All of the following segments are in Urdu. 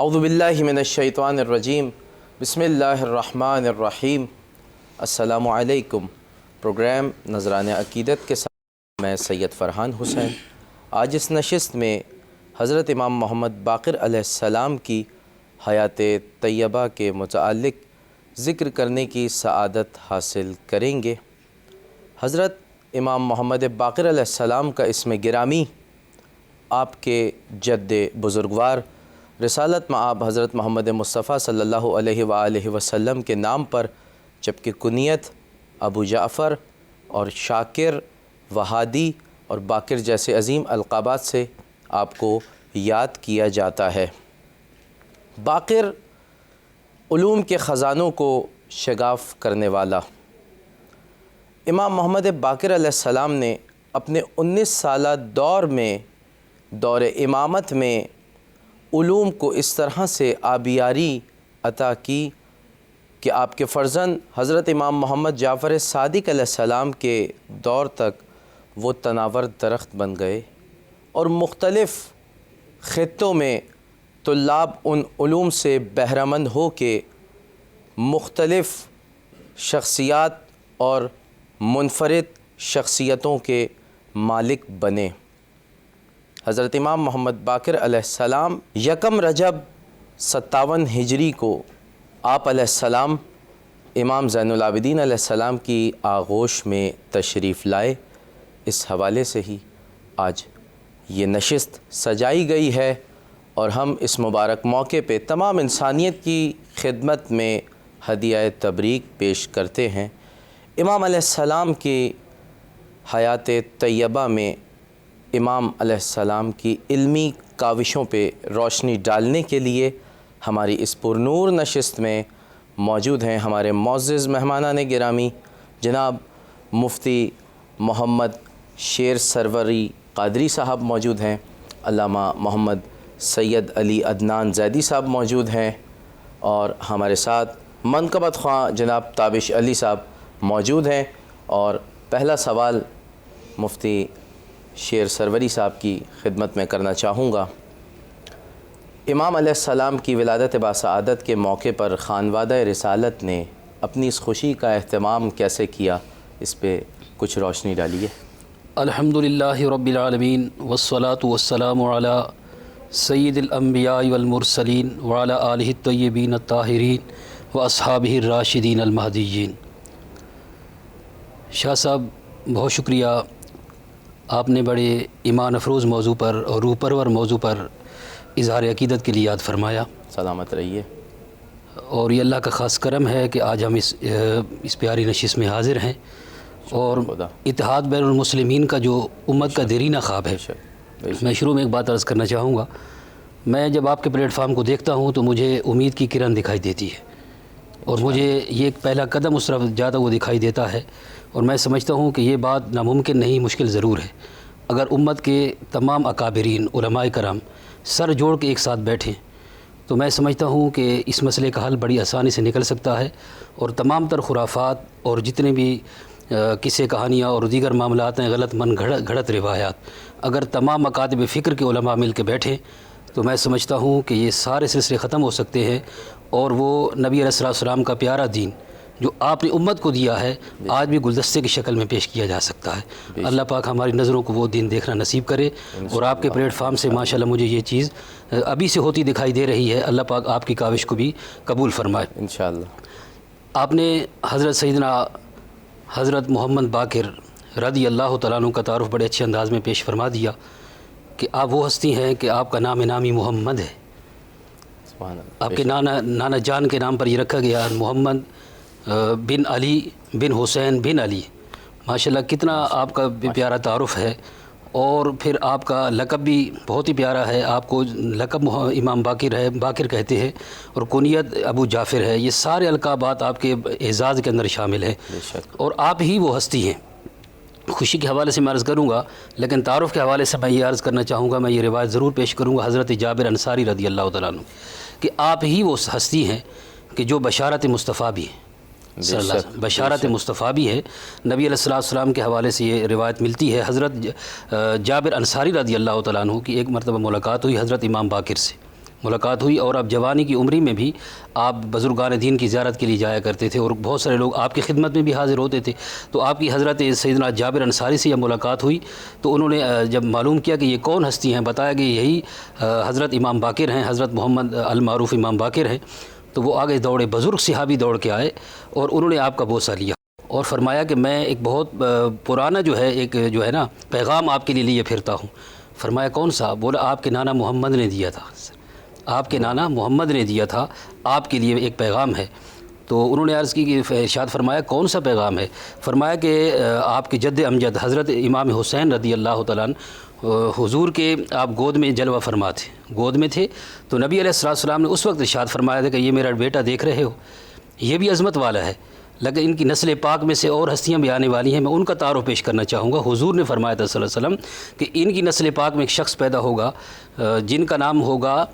اعوذ باللہ من الشیطان الرجیم بسم اللہ الرحمن الرحیم۔ السلام علیکم۔ پروگرام نذران عقیدت کے ساتھ میں سید فرحان حسین آج اس نشست میں حضرت امام محمد باقر علیہ السلام کی حیات طیبہ کے متعلق ذکر کرنے کی سعادت حاصل کریں گے۔ حضرت امام محمد باقر علیہ السلام کا اسم گرامی آپ کے جد بزرگوار رسالت مآب حضرت محمد مصطفیٰ صلی اللہ علیہ وآلہ وسلم کے نام پر، جبکہ کنیت ابو جعفر اور شاکر، وہادی اور باقر جیسے عظیم القابات سے آپ کو یاد کیا جاتا ہے۔ باقر علوم کے خزانوں کو شگاف کرنے والا۔ امام محمد باقر علیہ السلام نے اپنے 19 سالہ دور میں، دور امامت میں، علوم کو اس طرح سے آبیاری عطا کی کہ آپ کے فرزند حضرت امام محمد جعفر صادق علیہ السلام کے دور تک وہ تناور درخت بن گئے، اور مختلف خطوں میں طلاب ان علوم سے بہرہ مند ہو کے مختلف شخصیات اور منفرد شخصیتوں کے مالک بنے۔ حضرت امام محمد باقر علیہ السلام 1 رجب 57 ہجری کو آپ علیہ السلام امام زین العابدین علیہ السلام کی آغوش میں تشریف لائے۔ اس حوالے سے ہی آج یہ نشست سجائی گئی ہے، اور ہم اس مبارک موقع پہ تمام انسانیت کی خدمت میں ہدیہ تبریک پیش کرتے ہیں۔ امام علیہ السلام کی حیات طیبہ میں امام علیہ السلام کی علمی کاوشوں پہ روشنی ڈالنے کے لیے ہماری اس پرنور نشست میں موجود ہیں ہمارے معزز مہمانان گرامی، جناب مفتی محمد شیر سروری قادری صاحب موجود ہیں، علامہ محمد سید علی عدنان زیدی صاحب موجود ہیں، اور ہمارے ساتھ منقبت خواں جناب تابش علی صاحب موجود ہیں۔ اور پہلا سوال مفتی شیر سروری صاحب کی خدمت میں کرنا چاہوں گا۔ امام علیہ السلام کی ولادت باسعادت کے موقع پر خانوادہ رسالت نے اپنی اس خوشی کا اہتمام کیسے کیا، اس پہ کچھ روشنی ڈالیے۔ الحمدللہ رب العالمین والصلاة والسلام علی سید الانبیاء والمرسلین وعلی آلہ الطیبین الطاہرین واصحابہ الراشدین المہدیین۔ شاہ صاحب بہت شکریہ، آپ نے بڑے ایمان افروز موضوع پر اور روح پرور موضوع پر اظہار عقیدت کے لیے یاد فرمایا۔ سلامت رہیے۔ اور یہ اللہ کا خاص کرم ہے کہ آج ہم اس پیاری نشست میں حاضر ہیں، اور اتحاد بین المسلمین کا جو امت کا دیرینہ خواب ہے۔ میں شروع میں ایک بات عرض کرنا چاہوں گا، میں جب آپ کے پلیٹ فارم کو دیکھتا ہوں تو مجھے امید کی کرن دکھائی دیتی ہے، اور مجھے یہ ایک پہلا قدم اس طرف جاتا وہ دکھائی دیتا ہے، اور میں سمجھتا ہوں کہ یہ بات ناممکن نہیں، مشکل ضرور ہے۔ اگر امت کے تمام اکابرین علماء کرام سر جوڑ کے ایک ساتھ بیٹھیں تو میں سمجھتا ہوں کہ اس مسئلے کا حل بڑی آسانی سے نکل سکتا ہے، اور تمام تر خرافات اور جتنے بھی قصے کہانیاں اور دیگر معاملات ہیں، غلط من گھڑت روایات، اگر تمام مکاتب فکر کے علماء مل کے بیٹھیں تو میں سمجھتا ہوں کہ یہ سارے سلسلے ختم ہو سکتے ہیں، اور وہ نبی علیہ السلام کا پیارا دین جو آپ نے امت کو دیا ہے آج بھی گلدستے کی شکل میں پیش کیا جا سکتا ہے۔ اللہ پاک ہماری نظروں کو وہ دین دیکھنا نصیب کرے، اور آپ کے پلیٹ فارم سے ماشاءاللہ مجھے یہ چیز ابھی سے ہوتی دکھائی دے رہی ہے۔ اللہ پاک آپ کی کاوش کو بھی قبول فرمائے انشاءاللہ۔ آپ نے حضرت سیدنا حضرت محمد باقر رضی اللہ تعالیٰ عنہ کا تعارف بڑے اچھے انداز میں پیش فرما دیا کہ آپ وہ ہستی ہیں کہ آپ کا نام نامی محمد ہے۔ آپ کے نانا جان کے نام پر یہ رکھا گیا محمد بن علی بن حسین بن علی۔ ماشاءاللہ کتنا آپ کا پیارا تعارف ہے، اور پھر آپ کا لقب بھی بہت ہی پیارا ہے، آپ کو لقب امام باقر ہے، باقر کہتے ہیں، اور کنیت ابو جعفر ہے۔ یہ سارے القابات آپ کے اعزاز کے اندر شامل ہیں، اور آپ ہی وہ ہستی ہیں۔ خوشی کے حوالے سے میں عرض کروں گا، لیکن تعارف کے حوالے سے میں یہ عرض کرنا چاہوں گا، میں یہ روایت ضرور پیش کروں گا حضرت جابر انصاری رضی اللہ تعالیٰ عنہ، کہ آپ ہی وہ ہستی ہیں کہ جو بشارت مصطفیٰ بھی ہیں، بشارت مصطفیٰ بھی ہے۔ نبی علیہ السلام کے حوالے سے یہ روایت ملتی ہے، حضرت جابر انصاری رضی اللہ تعالیٰ عنہ کی ایک مرتبہ ملاقات ہوئی حضرت امام باقر سے، ملاقات ہوئی، اور اب جوانی کی عمری میں بھی آپ بزرگان دین کی زیارت کے لیے جایا کرتے تھے، اور بہت سارے لوگ آپ کی خدمت میں بھی حاضر ہوتے تھے۔ تو آپ کی حضرت سیدنا جابر انصاری سے جب ملاقات ہوئی تو انہوں نے جب معلوم کیا کہ یہ کون ہستی ہیں، بتایا کہ یہی حضرت امام باقر ہیں، حضرت محمد المعروف امام باقر ہیں۔ تو وہ آگے دوڑے، بزرگ صحابی دوڑ کے آئے اور انہوں نے آپ کا بوسہ لیا اور فرمایا کہ میں ایک بہت پرانا ایک نا پیغام آپ کے لیے لیے پھرتا ہوں۔ فرمایا کون سا؟ بولا آپ کے نانا محمد نے دیا تھا، آپ کے نانا محمد نے دیا تھا، آپ کے لیے ایک پیغام ہے۔ تو انہوں نے عرض کی کہ ارشاد فرمایا کون سا پیغام ہے؟ فرمایا کہ آپ کے جد امجد حضرت امام حسین رضی اللہ تعالیٰ عنہ حضور کے آپ گود میں جلوہ فرما تھے، گود میں تھے۔ تو نبی علیہ السلام نے اس وقت ارشاد فرمایا تھا کہ یہ میرا بیٹا دیکھ رہے ہو، یہ بھی عظمت والا ہے، لیکن ان کی نسل پاک میں سے اور ہستیاں بھی آنے والی ہیں، میں ان کا تعارف پیش کرنا چاہوں گا۔ حضور نے فرمایا تھا صلی اللہ علیہ وسلم کہ ان کی نسل پاک میں ایک شخص پیدا ہوگا جن کا نام ہوگا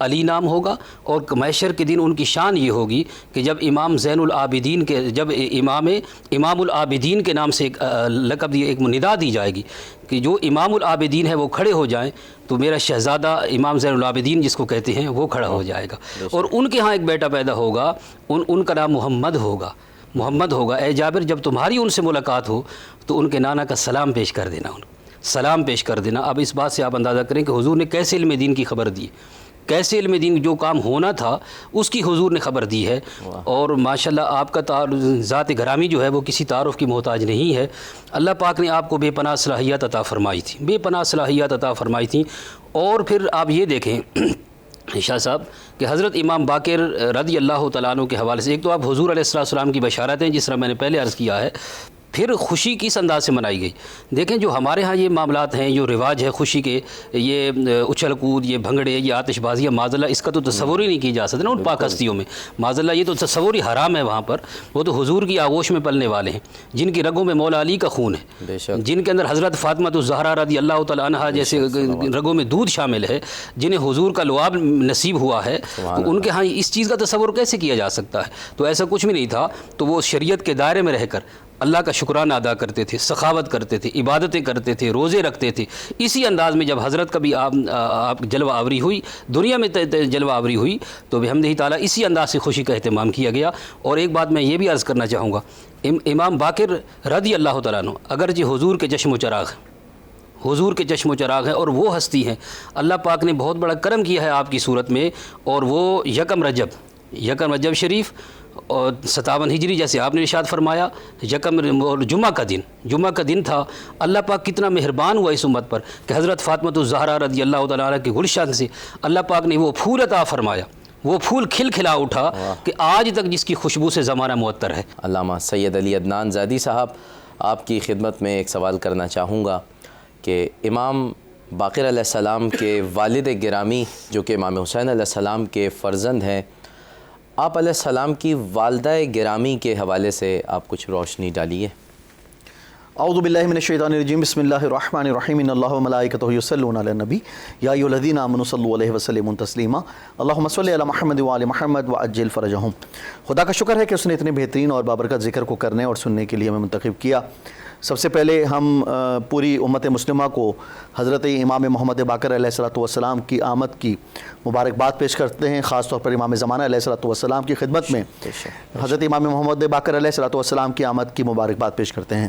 علی نام ہوگا، اور محشر کے دن ان کی شان یہ ہوگی کہ جب امام زین العابدین کے جب امام العابدین کے نام سے ایک لقب ایک ندا دی جائے گی کہ جو امام العابدین ہے وہ کھڑے ہو جائیں، تو میرا شہزادہ امام زین العابدین جس کو کہتے ہیں وہ کھڑا ہو جائے گا، اور ان کے ہاں ایک بیٹا پیدا ہوگا، ان کا نام محمد ہوگا۔ اے جابر جب تمہاری ان سے ملاقات ہو تو ان کے نانا کا سلام پیش کر دینا۔ اب اس بات سے آپ اندازہ کریں کہ حضور نے کیسے علم دین کی خبر دی، کیسے علم دین جو کام ہونا تھا اس کی حضور نے خبر دی ہے۔ اور ماشاءاللہ آپ کا ذات گرامی جو ہے وہ کسی تعارف کی محتاج نہیں ہے۔ اللہ پاک نے آپ کو بے پناہ صلاحیت عطا فرمائی تھی، اور پھر آپ یہ دیکھیں شاہ صاحب کہ حضرت امام باقر رضی اللہ تعالیٰ عنہ کے حوالے سے ایک تو آپ حضور علیہ السلام کی بشارت ہیں، جس طرح میں نے پہلے عرض کیا ہے، پھر خوشی کس انداز سے منائی گئی۔ دیکھیں جو ہمارے ہاں یہ معاملات ہیں، جو رواج ہے خوشی کے، یہ اچھل کود، یہ بھنگڑے، یہ آتش بازیاں، معاذ اللہ اس کا تو تصور ہی نہیں کی جا سکتا نا ان پاک ہستیوں میں، معاذ اللہ یہ تو تصور ہی حرام ہے وہاں پر۔ وہ تو حضور کی آغوش میں پلنے والے ہیں، جن کی رگوں میں مولا علی کا خون ہے، جن کے اندر حضرت فاطمہ الزہرا رضی اللہ تعالیٰ عنہا جیسے رگوں میں دودھ شامل ہے، جنہیں حضور کا لعاب نصیب ہوا ہے، تو ان کے ہاں اس چیز کا تصور کیسے کیا جا سکتا ہے؟ تو ایسا کچھ بھی نہیں تھا۔ تو وہ شریعت کے دائرے میں رہ کر اللہ کا شکرانہ ادا کرتے تھے، سخاوت کرتے تھے، عبادتیں کرتے تھے، روزے رکھتے تھے۔ اسی انداز میں جب حضرت کا بھی آپ جلوہ آوری ہوئی، دنیا میں جلوہ آوری ہوئی، تو بحمدہ تعالیٰ اسی انداز سے خوشی کا اہتمام کیا گیا۔ اور ایک بات میں یہ بھی عرض کرنا چاہوں گا، امام باقر رضی اللہ تعالیٰ عنہ اگرچہ حضور کے چشم و چراغ ہیں اور وہ ہستی ہیں، اللہ پاک نے بہت بڑا کرم کیا ہے آپ کی صورت میں، اور وہ یکم رجب شریف اور 57 ہجری جیسے آپ نے ارشاد فرمایا، اور جمعہ کا دن تھا۔ اللہ پاک کتنا مہربان ہوا اس امت پر کہ حضرت فاطمہ الزہرا رضی اللہ تعالیٰ عنہ کی گلشن سے اللہ پاک نے وہ پھول عطا فرمایا، وہ پھول کھلا اٹھا کہ آج تک جس کی خوشبو سے زمانہ معطر ہے۔ علامہ سید علی عدنان زادی صاحب، آپ کی خدمت میں ایک سوال کرنا چاہوں گا کہ امام باقر علیہ السلام کے والد گرامی جو کہ امام حسین علیہ السلام کے فرزند ہیں، آپ علیہ السلام کی والدہ گرامی کے حوالے سے آپ کچھ روشنی ڈالیے۔ اعوذ باللہ من الشیطان الرجیم، بسم اللہ الرحمن الرحیم، ان اللہ وملائکتہ یصلون علی النبی یا ایھا الذین آمنوا صلوا علیہ وسلموا تسلیما، اللہم صل علی محمد وآل محمد وعجل فرجہم۔ خدا کا شکر ہے کہ اس نے اتنے بہترین اور بابرکت ذکر کو کرنے اور سننے کے لیے ہمیں منتخب کیا۔ سب سے پہلے ہم پوری امت مسلمہ کو حضرت امام محمد باقر علیہ السلام کی آمد کی مبارکباد پیش کرتے ہیں، خاص طور پر امام زمانہ علیہ السلام کی خدمت میں حضرت امام محمد باقر علیہ السلام کی آمد کی مبارکباد پیش کرتے ہیں۔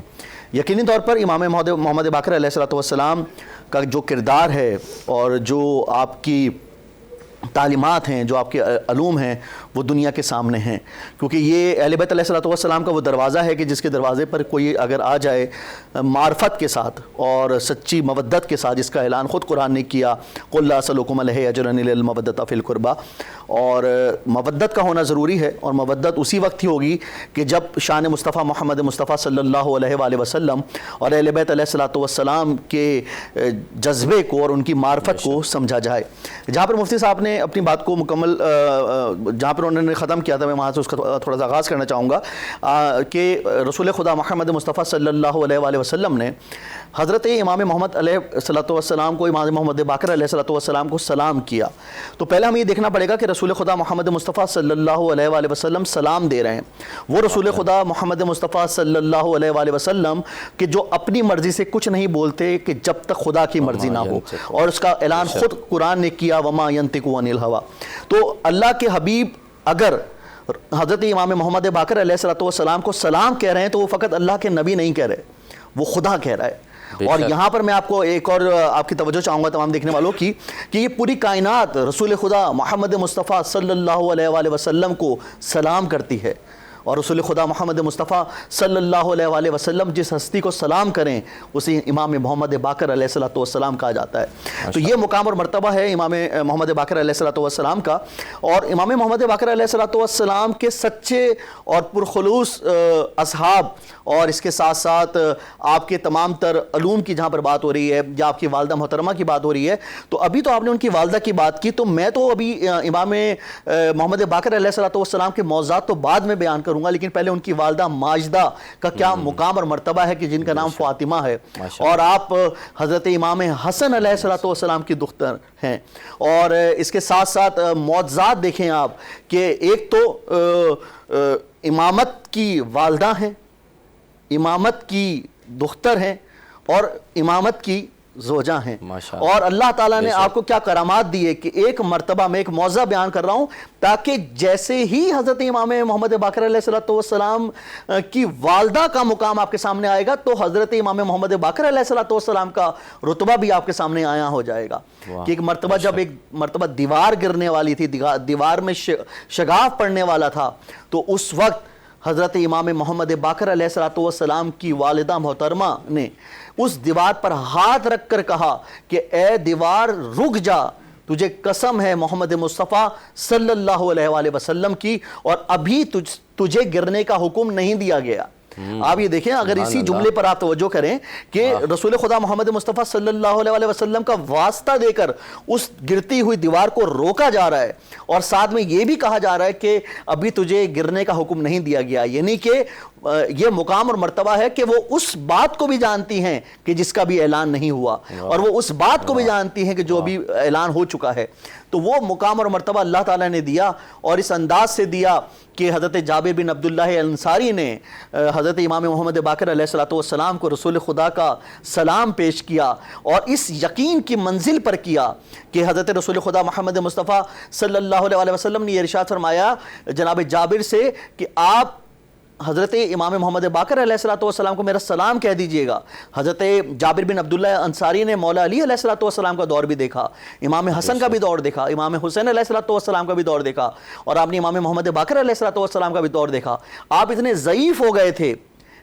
یقینی طور پر امام محمد باقر علیہ السلام کا جو کردار ہے اور جو آپ کی تعلیمات ہیں، جو آپ کے علوم ہیں، وہ دنیا کے سامنے ہیں، کیونکہ یہ اہل بیت علیہ السلام کا وہ دروازہ ہے کہ جس کے دروازے پر کوئی اگر آ جائے معرفت کے ساتھ اور سچی مودت کے ساتھ، جس کا اعلان خود قرآن نے کیا، قل لا اسألکم علیہ اجرا الا المودۃ فی القربى، اور مودت کا ہونا ضروری ہے، اور مودت اسی وقت ہی ہوگی کہ جب شان مصطفیٰ محمد مصطفیٰ صلی اللہ علیہ وآلہ وسلم اور اہل بیت علیہ السلام کے جذبے کو اور ان کی معرفت کو سمجھا جائے۔ جہاں پر مفتی صاحب نے اپنی بات کو مکمل جہاں پر انہوں نے ختم کیا تھا، میں وہاں سے اس کا تھوڑا سا آغاز کرنا چاہوں گا کہ رسول خدا محمد مصطفیٰ صلی اللہ علیہ وآلہ وسلم نے حضرت امام محمد علیہ السلام کو، امام محمد باقر علیہ السلام کو سلام کیا۔ تو پہلے ہمیں یہ دیکھنا پڑے گا کہ رسول خدا محمد مصطفیٰ صلی اللہ علیہ وآلہ وسلم سلام دے رہے ہیں، وہ رسول خدا محمد مصطفیٰ صلی اللہ علیہ وآلہ وسلم کہ جو اپنی مرضی سے کچھ نہیں بولتے کہ جب تک خدا کی مرضی نہ ہو، اور اس کا اعلان خود قرآن نے کیا، وما ينطق عن الہوا. تو اللہ کے حبیب اگر حضرت امام محمد باقر علیہ السلام کو سلام کہہ رہے ہیں تو وہ فقط اللہ کے نبی نہیں کہہ رہے, وہ خدا کہہ رہا ہے. اور یہاں پر میں آپ کو ایک اور آپ کی توجہ چاہوں گا تمام دیکھنے والوں کی, کہ یہ پوری کائنات رسول خدا محمد مصطفیٰ صلی اللہ علیہ وآلہ وسلم کو سلام کرتی ہے. اور رسول خدا محمد مصطفیٰ صلی اللہ علیہ وآلہ وسلم جس ہستی کو سلام کریں اسے امام محمد باقر علیہ السلام کہا جاتا ہے. تو یہ مقام اور مرتبہ ہے امام محمد باقر علیہ السلام کا. اور امام محمد باقر علیہ السلام کے سچے اور پرخلوص اصحاب, اور اس کے ساتھ ساتھ آپ کے تمام تر علوم کی جہاں پر بات ہو رہی ہے, یا آپ کی والدہ محترمہ کی بات ہو رہی ہے, تو ابھی تو آپ نے ان کی والدہ کی بات کی, تو میں تو ابھی امام محمد باقر علیہ السلام کے موضوعات تو بعد میں بیان کروں گا, لیکن پہلے ان کی والدہ ماجدہ کا کیا مقام اور مرتبہ ہے, کہ جن کا نام فاطمہ ہے, اور آپ حضرت امام حسن علیہ السلام کی دختر ہیں. اور اس کے ساتھ ساتھ معجزات دیکھیں آپ, کہ ایک تو امامت کی والدہ ہیں, امامت کی دختر ہیں, اور امامت کی زوجہ ہیں. اور اللہ تعالیٰ نے آپ کو کیا کرامات دی ہے, کہ ایک مرتبہ میں ایک موضوع بیان کر رہا ہوں تاکہ جیسے ہی حضرت امام محمد باقر علیہ السلام کی والدہ کا مقام آپ کے سامنے آئے گا, تو حضرت امام محمد باقر علیہ السلام کا رتبہ بھی آپ کے سامنے آیا ہو جائے گا. کہ ایک مرتبہ جب ایک مرتبہ دیوار گرنے والی تھی, دیوار میں شگاف پڑنے والا تھا, تو اس وقت حضرت امام محمد باقر علیہ السلام کی والدہ محترمہ نے اس دیوار پر ہاتھ رکھ کر کہا کہ اے دیوار رک جا, تجھے قسم ہے محمد مصطفیٰ صلی اللہ علیہ وآلہ وسلم کی, اور ابھی تجھے گرنے کا حکم نہیں دیا گیا. آپ یہ دیکھیں, اگر اسی جملے پر آپ توجہ کریں کہ رسول خدا محمد مصطفیٰ صلی اللہ علیہ وسلم کا واسطہ دے کر اس گرتی ہوئی دیوار کو روکا جا رہا ہے, اور ساتھ میں یہ بھی کہا جا رہا ہے کہ ابھی تجھے گرنے کا حکم نہیں دیا گیا, یعنی کہ یہ مقام اور مرتبہ ہے کہ وہ اس بات کو بھی جانتی ہیں کہ جس کا بھی اعلان نہیں ہوا, اور وہ اس بات کو بھی جانتی ہیں کہ جو ابھی اعلان ہو چکا ہے. تو وہ مقام اور مرتبہ اللہ تعالیٰ نے دیا, اور اس انداز سے دیا کہ حضرت جابر بن عبداللہ انصاری نے حضرت امام محمد باقر علیہ السلام کو رسول خدا کا سلام پیش کیا, اور اس یقین کی منزل پر کیا کہ حضرت رسول خدا محمد مصطفیٰ صلی اللہ علیہ وسلم نے یہ ارشاد فرمایا جناب جابر سے کہ آپ حضرت امام محمد باقر علیہ السلام کو میرا سلام کہہ دیجئے گا. حضرت جابر بن عبداللہ انصاری نے مولا علی علیہ السلام کا دور بھی دیکھا, امام حسن کا بھی دور دیکھا, امام حسین علیہ السلام کا بھی دور دیکھا, اور آپ نے امام محمد باقر علیہ السلام کا بھی دور دیکھا. آپ اتنے ضعیف ہو گئے تھے,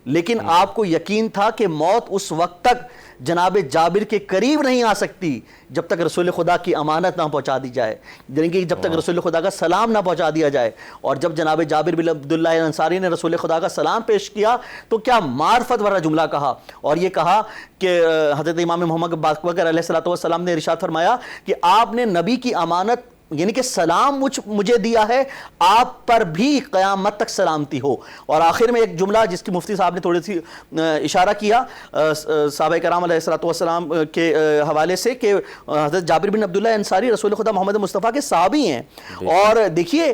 لیکن آپ کو یقین تھا کہ موت اس وقت تک جناب جابر کے قریب نہیں آ سکتی جب تک رسول خدا کی امانت نہ پہنچا دی جائے, یعنی کہ جب تک رسول خدا کا سلام نہ پہنچا دیا جائے. اور جب جناب جابر بن عبداللہ انصاری نے رسول خدا کا سلام پیش کیا تو کیا معرفت والا جملہ کہا, اور یہ کہا کہ حضرت امام محمد باقر علیہ السلام نے ارشاد فرمایا کہ آپ نے نبی کی امانت یعنی کہ سلام مجھے دیا ہے, آپ پر بھی قیامت تک سلامتی ہو. اور آخر میں ایک جملہ جس کی مفتی صاحب نے تھوڑی سی اشارہ کیا صحابہ کرام علیہ السلام کے حوالے سے, کہ حضرت جابر بن عبداللہ انصاری رسول خدا محمد مصطفیٰ کے صحابی ہیں, اور دیکھیے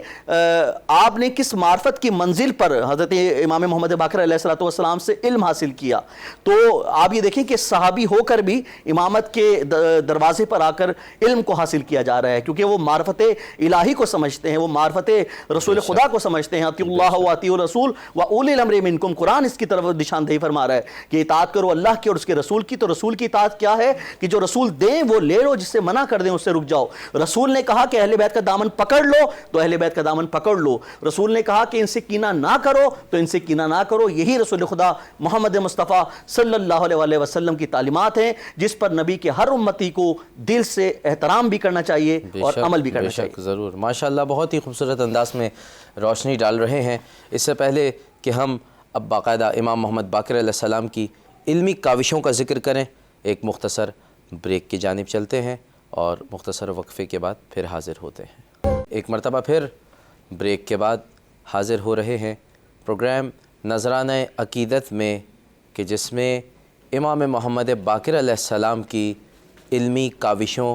آپ نے کس معرفت کی منزل پر حضرت امام محمد باقر علیہ السلام سے علم حاصل کیا. تو آپ یہ دیکھیں کہ صحابی ہو کر بھی امامت کے دروازے پر آ کر علم کو حاصل کیا جا رہا ہے, کیونکہ وہ معرفت الہی کو سمجھتے ہیں, وہ معرفت رسول خدا کو سمجھتے ہیں. اطیعوا اللہ و اطیعوا الرسول و اولی الامر منکم, قرآن اس کی طرف نشاندہی فرما رہا ہے کہ اطاعت کرو اللہ کی اور اس کے رسول کی. تو رسول کی اطاعت کیا ہے کہ جو رسول دیں وہ لے لو, جس سے منع کر دیں اس سے رک جاؤ. رسول نے کہا کہ اہل بیت کا دامن پکڑ لو تو اہل بیت کا دامن پکڑ لو. رسول نے کہا کہ ان سے کینہ نہ کرو تو ان سے کینہ نہ کرو. یہی رسول خدا محمد مصطفیٰ صلی اللہ علیہ وسلم کی تعلیمات ہیں, جس پر نبی کے ہر امتی کو دل سے احترام بھی کرنا چاہیے اور عمل بھی کرنا چاہیے. ضرور, ماشاءاللہ بہت ہی خوبصورت انداز میں روشنی ڈال رہے ہیں. اس سے پہلے کہ ہم اب باقاعدہ امام محمد باقر علیہ السلام کی علمی کاوشوں کا ذکر کریں, ایک مختصر بریک کی جانب چلتے ہیں اور مختصر وقفے کے بعد پھر حاضر ہوتے ہیں. ایک مرتبہ پھر بریک کے بعد حاضر ہو رہے ہیں پروگرام نذرانہ عقیدت میں, کہ جس میں امام محمد باقر علیہ السلام کی علمی کاوشوں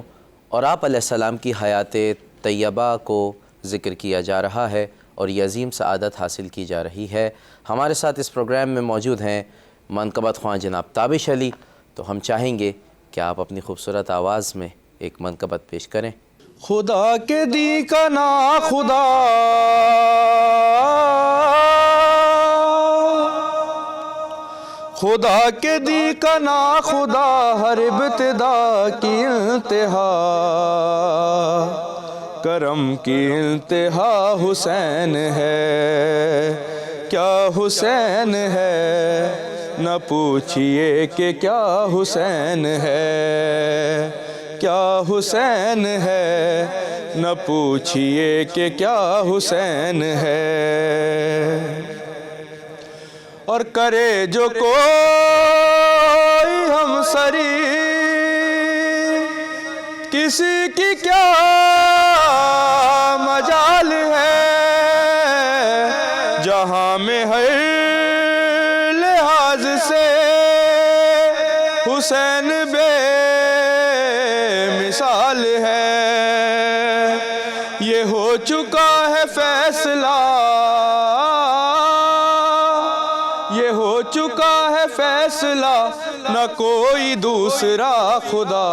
اور آپ علیہ السلام کی حیات طیبہ کو ذکر کیا جا رہا ہے اور یہ عظیم سعادت حاصل کی جا رہی ہے. ہمارے ساتھ اس پروگرام میں موجود ہیں منقبت خواں جناب تابش علی, تو ہم چاہیں گے کہ آپ اپنی خوبصورت آواز میں ایک منقبت پیش کریں. خدا کے دی کا نا خدا، خدا کے دی کا نا خدا، ہر ابتدا کی انتہا، کرم کی انتہا حسین ہے، کیا حسین ہے، نہ پوچھئے کہ کیا حسین ہے، کیا حسین ہے، نہ پوچھئے کہ کیا حسین ہے۔ اور کرے جو کوئی ہم سری، کسی کی کیا مجال ہے، جہاں میں ہر لحاظ سے حسین بے مثال ہے۔ یہ ہو چکا ہے فیصلہ، یہ ہو چکا ہے فیصلہ، نہ کوئی دوسرا خدا،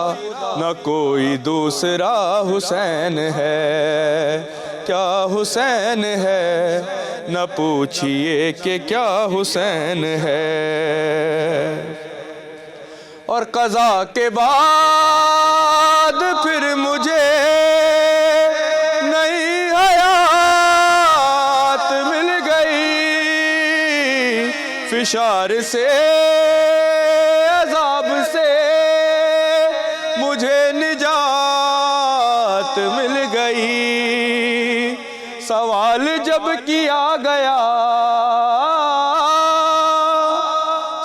نہ کوئی دوسرا حسین ہے، کیا حسین ہے، نہ پوچھئے کہ کیا حسین ہے۔ اور قضا کے بعد پھر مجھے نئی حیات مل گئی، فشار سے عذاب سے مجھے نجات مل گئی۔ سوال جب کیا گیا،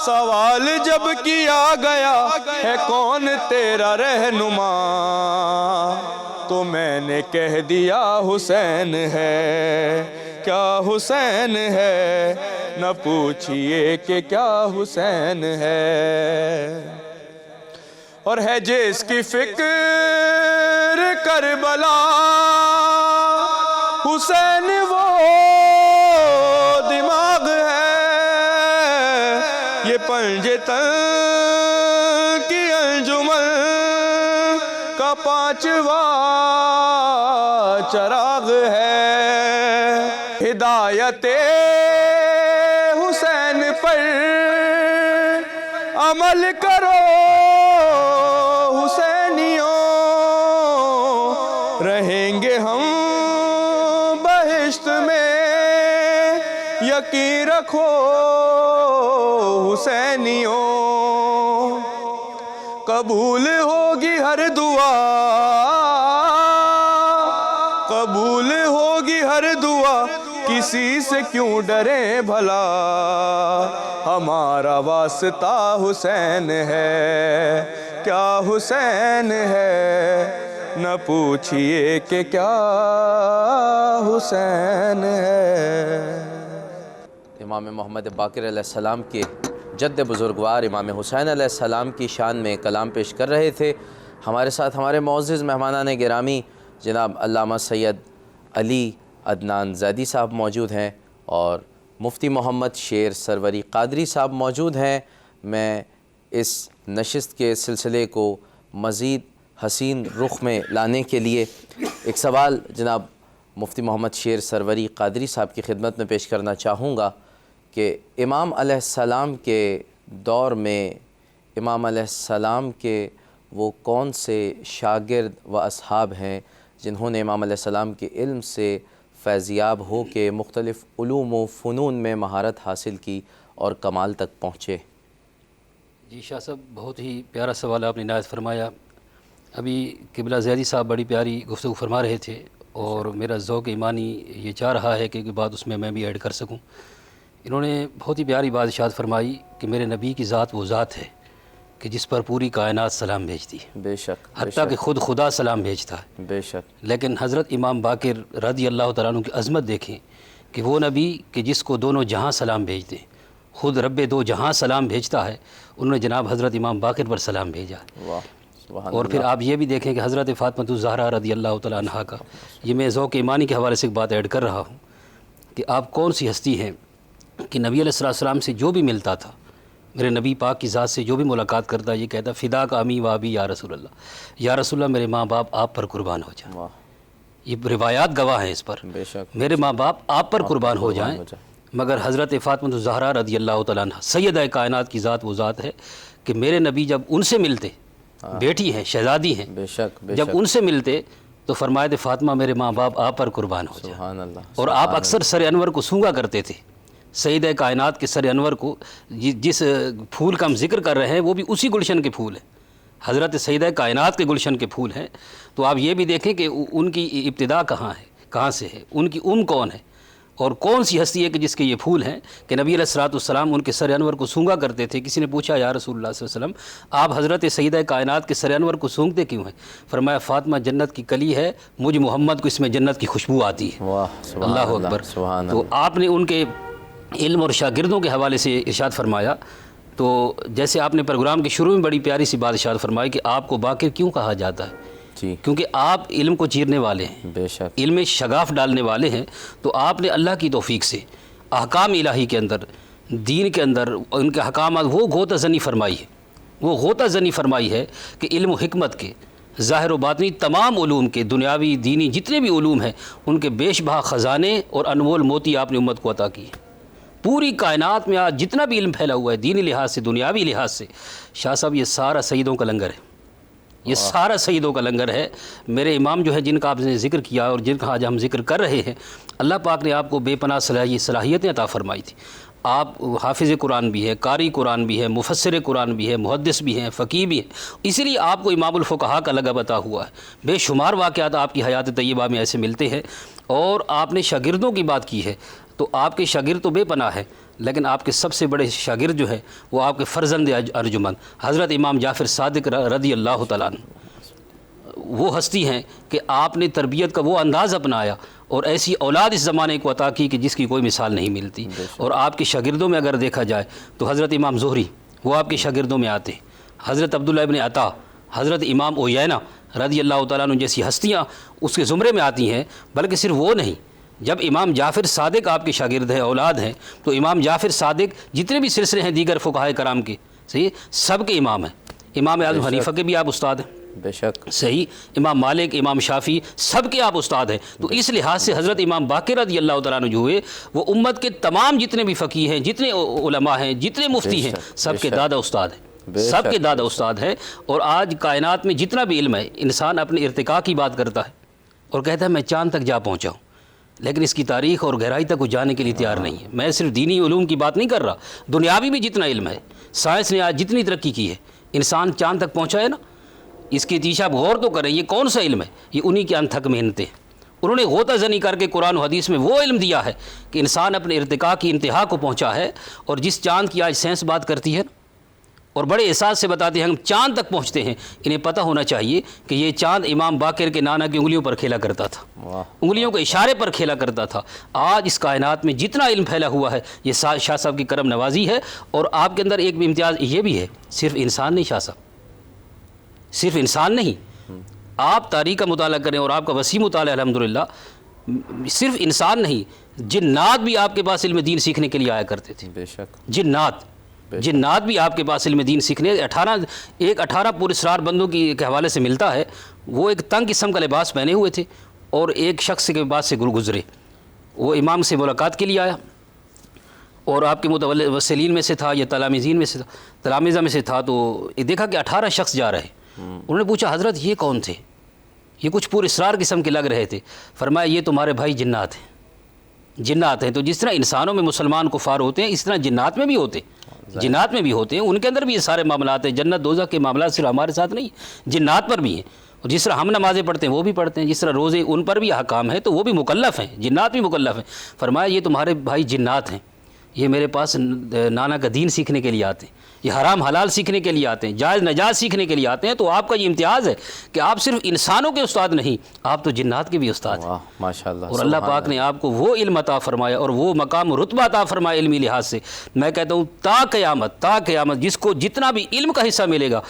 سوال جب کیا گیا، ہے کون تیرا رہنما، تو میں نے کہہ دیا حسین ہے، کیا حسین ہے، نہ پوچھئے کہ کیا حسین ہے۔ اور ہے جس کی فکر کربلا، حسین وہ دماغ ہے، یہ پنجے تن کی انجمن کا پانچواں چراغ ہے۔ ہدایت حسین پر عمل کرو حسینیوں، رہیں گے ہم بہشت میں، یقین رکھو حسینیوں۔ قبول ہوگی ہر دعا، قبول ہوگی ہر دعا، کسی سے کیوں ڈریں بھلا، ہمارا واسطہ حسین ہے، کیا حسین ہے، نہ پوچھئے کہ کیا حسین ہے۔ امام محمد باقر علیہ السلام کے جد بزرگوار امام حسین علیہ السلام کی شان میں کلام پیش کر رہے تھے۔ ہمارے ساتھ ہمارے معزز مہمانان گرامی جناب علامہ سید علی عدنان زیدی صاحب موجود ہیں، اور مفتی محمد شیر سروری قادری صاحب موجود ہیں۔ میں اس نشست کے سلسلے کو مزید حسین رخ میں لانے کے لیے ایک سوال جناب مفتی محمد شیر سروری قادری صاحب کی خدمت میں پیش کرنا چاہوں گا کہ امام علیہ السلام کے دور میں امام علیہ السلام کے وہ کون سے شاگرد و اصحاب ہیں جنہوں نے امام علیہ السلام کے علم سے فیضیاب ہو کے مختلف علوم و فنون میں مہارت حاصل کی اور کمال تک پہنچے؟ جی شاہ صاحب، بہت ہی پیارا سوال آپ نے عنایت فرمایا۔ ابھی قبلہ زیدی صاحب بڑی پیاری گفتگو فرما رہے تھے، اور میرا ذوق ایمانی یہ چاہ رہا ہے کہ بات اس میں بھی ایڈ کر سکوں۔ انہوں نے بہت ہی پیاری بات ارشاد فرمائی کہ میرے نبی کی ذات وہ ذات ہے کہ جس پر پوری کائنات سلام بھیجتی ہے، بے شک، حتیٰ کہ خود خدا سلام بھیجتا ہے۔ بے شک۔ لیکن حضرت امام باقر رضی اللہ تعالیٰ عنہ کی عظمت دیکھیں کہ وہ نبی کہ جس کو دونوں جہاں سلام بھیجتے ہیں، خود رب دو جہاں سلام بھیجتا ہے، انہوں نے جناب حضرت امام باقر پر سلام بھیجا۔ واہ، سبحان اور پھر آپ یہ بھی دیکھیں کہ حضرت فاطمہ الزہرا رضی اللہ تعالیٰ عنہا کا، یہ میں ذوق ایمانی کے حوالے سے ایک بات ایڈ کر رہا ہوں کہ آپ کون سی ہستی ہیں کہ نبی علیہ السلام سے جو بھی ملتا تھا میرے نبی پاک کی ذات سے جو بھی ملاقات کرتا ہے یہ کہتا فدا کا امی و ابی یا رسول اللہ، یا رسول اللہ میرے ماں باپ آپ پر قربان ہو جائیں. واہ، یہ روایات گواہ ہیں اس پر، بے شک. میرے ماں باپ آپ پر قربان ہو جائیں. مگر حضرت فاطمہ الزہرا رضی اللہ تعالیٰ عنہ سیدہ کائنات کی ذات وہ ذات ہے کہ میرے نبی جب ان سے ملتے، بیٹی ہیں، شہزادی ہیں، بے شک بے جب شک. ان سے ملتے تو فرمائے تھے فاطمہ میرے ماں باپ آپ پر قربان ہو جائیں. سبحان اللہ. اور آپ اکثر سر انور کو سونگا کرتے تھے. سیدہ کائنات کے سر انور کو جس پھول کا ہم ذکر کر رہے ہیں وہ بھی اسی گلشن کے پھول ہیں، حضرت سیدہ کائنات کے گلشن کے پھول ہیں. تو آپ یہ بھی دیکھیں کہ ان کی ابتدا کہاں ہے، کہاں سے ہے، ان کی کون ہے اور کون سی ہستی ہے کہ جس کے یہ پھول ہیں کہ نبی علیہ الصلوۃ والسلام ان کے سر انور کو سونگا کرتے تھے. کسی نے پوچھا یا رسول اللہ صلی اللہ علیہ وسلم آپ حضرت سیدہ کائنات کے سر انور کو سونگتے کیوں ہیں؟ فرمایا فاطمہ جنت کی کلی ہے، مجھ محمد کو اس میں جنت کی خوشبو آتی ہے. واہ، سبحان اللہ اللہ، اکبر. سبحان تو اللہ. آپ نے ان کے علم اور شاگردوں کے حوالے سے ارشاد فرمایا. تو جیسے آپ نے پروگرام کے شروع میں بڑی پیاری سی بات ارشاد فرمائی کہ آپ کو باقر کیوں کہا جاتا ہے؟ جی کیونکہ آپ علم کو چیرنے والے ہیں، بے شک. علم میں شگاف ڈالنے والے ہیں. تو آپ نے اللہ کی توفیق سے احکام الہی کے اندر، دین کے اندر ان کے احکامات وہ غوطہ زنی فرمائی ہے، وہ غوطہ زنی فرمائی ہے کہ علم و حکمت کے، ظاہر و باطنی تمام علوم کے، دنیاوی دینی جتنے بھی علوم ہیں ان کے بیش بہا خزانے اور انمول موتی آپ نے امت کو عطا کی. پوری کائنات میں آج جتنا بھی علم پھیلا ہوا ہے دینی لحاظ سے، دنیاوی لحاظ سے، شاہ صاحب یہ سارا سیدوں کا لنگر ہے، یہ سارا سیدوں کا لنگر ہے. میرے امام جو ہے جن کا آپ نے ذکر کیا اور جن کا آج ہم ذکر کر رہے ہیں، اللہ پاک نے آپ کو بے پناہ صلاحیتیں عطا فرمائی تھی. آپ حافظ قرآن بھی ہے، قاری قرآن بھی ہے، مفسر قرآن بھی ہے، محدث بھی ہیں، فقیہ بھی ہیں. اسی لیے آپ کو امام الفقہاء کا لقب عطا ہوا ہے. بے شمار واقعات آپ کی حیات طیبہ میں ایسے ملتے ہیں. اور آپ نے شاگردوں کی بات کی ہے تو آپ کے شاگرد تو بے پناہ ہیں، لیکن آپ کے سب سے بڑے شاگرد جو ہیں وہ آپ کے فرزند ارجمند حضرت امام جعفر صادق رضی اللہ تعالیٰ عنہ. وہ ہستی ہیں کہ آپ نے تربیت کا وہ انداز اپنایا اور ایسی اولاد اس زمانے کو عطا کی کہ جس کی کوئی مثال نہیں ملتی. اور آپ کے شاگردوں میں اگر دیکھا جائے تو حضرت امام زہری وہ آپ کے شاگردوں میں آتے ہیں، حضرت عبداللہ ابن عطا، حضرت امام عیینہ رضی اللہ تعالیٰ عنہ جیسی ہستیاں اس کے زمرے میں آتی ہیں. بلکہ صرف وہ نہیں، جب امام جعفر صادق آپ کے شاگرد ہیں، اولاد ہیں، تو امام جعفر صادق جتنے بھی سلسلے ہیں دیگر فقہائے کرام کے، صحیح، سب کے امام ہیں. امام اعظم حنیفہ کے بھی آپ استاد ہیں، بے شک. صحیح، امام مالک، امام شافعی، سب کے آپ استاد ہیں. تو اس لحاظ سے حضرت امام باقر رضی اللہ تعالیٰ عنہ جو ہوئے وہ امت کے تمام جتنے بھی فقیہ ہیں، جتنے علماء ہیں، جتنے مفتی ہیں، سب کے دادا استاد ہیں، سب کے دادا استاد ہیں. اور آج کائنات میں جتنا بھی علم ہے، انسان اپنے ارتقاء کی بات کرتا ہے اور کہتا ہے میں چاند تک جا پہنچا ہوں، لیکن اس کی تاریخ اور گہرائی تک وہ جانے کے لیے تیار نہیں ہے. میں صرف دینی علوم کی بات نہیں کر رہا، دنیاوی بھی جتنا علم ہے، سائنس نے آج جتنی ترقی کی ہے، انسان چاند تک پہنچا ہے نا، اس کے پیچھے آپ غور تو کریں، یہ کون سا علم ہے؟ یہ انہی کی انتھک محنتیں. انہوں نے غوطہ زنی کر کے قرآن و حدیث میں وہ علم دیا ہے کہ انسان اپنے ارتقاء کی انتہا کو پہنچا ہے. اور جس چاند کی آج سائنس بات کرتی ہے اور بڑے احساس سے بتاتے ہیں ہم چاند تک پہنچتے ہیں، انہیں پتہ ہونا چاہیے کہ یہ چاند امام باقر کے نانا کی انگلیوں پر کھیلا کرتا تھا، انگلیوں کے اشارے پر کھیلا کرتا تھا. آج اس کائنات میں جتنا علم پھیلا ہوا ہے یہ شاہ صاحب کی کرم نوازی ہے. اور آپ کے اندر ایک بھی امتیاز یہ بھی ہے، صرف انسان نہیں شاہ صاحب، صرف انسان نہیں. آپ تاریخ کا مطالعہ کریں اور آپ کا وسیع مطالعہ الحمدللہ، صرف انسان نہیں، جنات بھی آپ کے پاس علم دین سیکھنے کے لیے آیا کرتے تھے. بے شک. جنات بھی آپ کے پاس علم دین سیکھنے 18 پر اسرار بندوں کے حوالے سے ملتا ہے. وہ ایک تنگ قسم کا لباس پہنے ہوئے تھے اور ایک شخص کے پاس سے گزرے، وہ امام سے ملاقات کے لیے آیا اور آپ کے متوسلین میں سے تھا یا تلامذہ میں سے تھا. تو دیکھا کہ 18 شخص جا رہے. انہوں نے پوچھا حضرت یہ کون تھے؟ یہ کچھ پر اسرار قسم کے لگ رہے تھے. فرمایا یہ تمہارے بھائی جنات ہیں، جنات ہیں. تو جس طرح انسانوں میں مسلمان کفار ہوتے ہیں اس طرح جنات میں بھی ہوتے ہیں، جنات میں بھی ہوتے ہیں. ان کے اندر بھی یہ سارے معاملات ہیں. جنت دوزخ کے معاملات صرف ہمارے ساتھ نہیں، جنات پر بھی ہیں. اور جس طرح ہم نمازیں پڑھتے ہیں وہ بھی پڑھتے ہیں، جس طرح روزے ان پر بھی احکام ہے تو وہ بھی مکلف ہیں، جنات بھی مکلف ہیں. فرمایا یہ تمہارے بھائی جنات ہیں، یہ میرے پاس نانا کا دین سیکھنے کے لیے آتے ہیں، یہ حرام حلال سیکھنے کے لیے آتے ہیں، جائز نجائز سیکھنے کے لیے آتے ہیں. تو آپ کا یہ امتیاز ہے کہ آپ صرف انسانوں کے استاد نہیں، آپ تو جنات کے بھی استاد ہیں. ماشاءاللہ. اور اللہ پاک نے آپ کو وہ علم عطا فرمایا اور وہ مقام و رتبہ عطا فرمایا علمی لحاظ سے. میں کہتا ہوں تا قیامت جس کو جتنا بھی علم کا حصہ ملے گا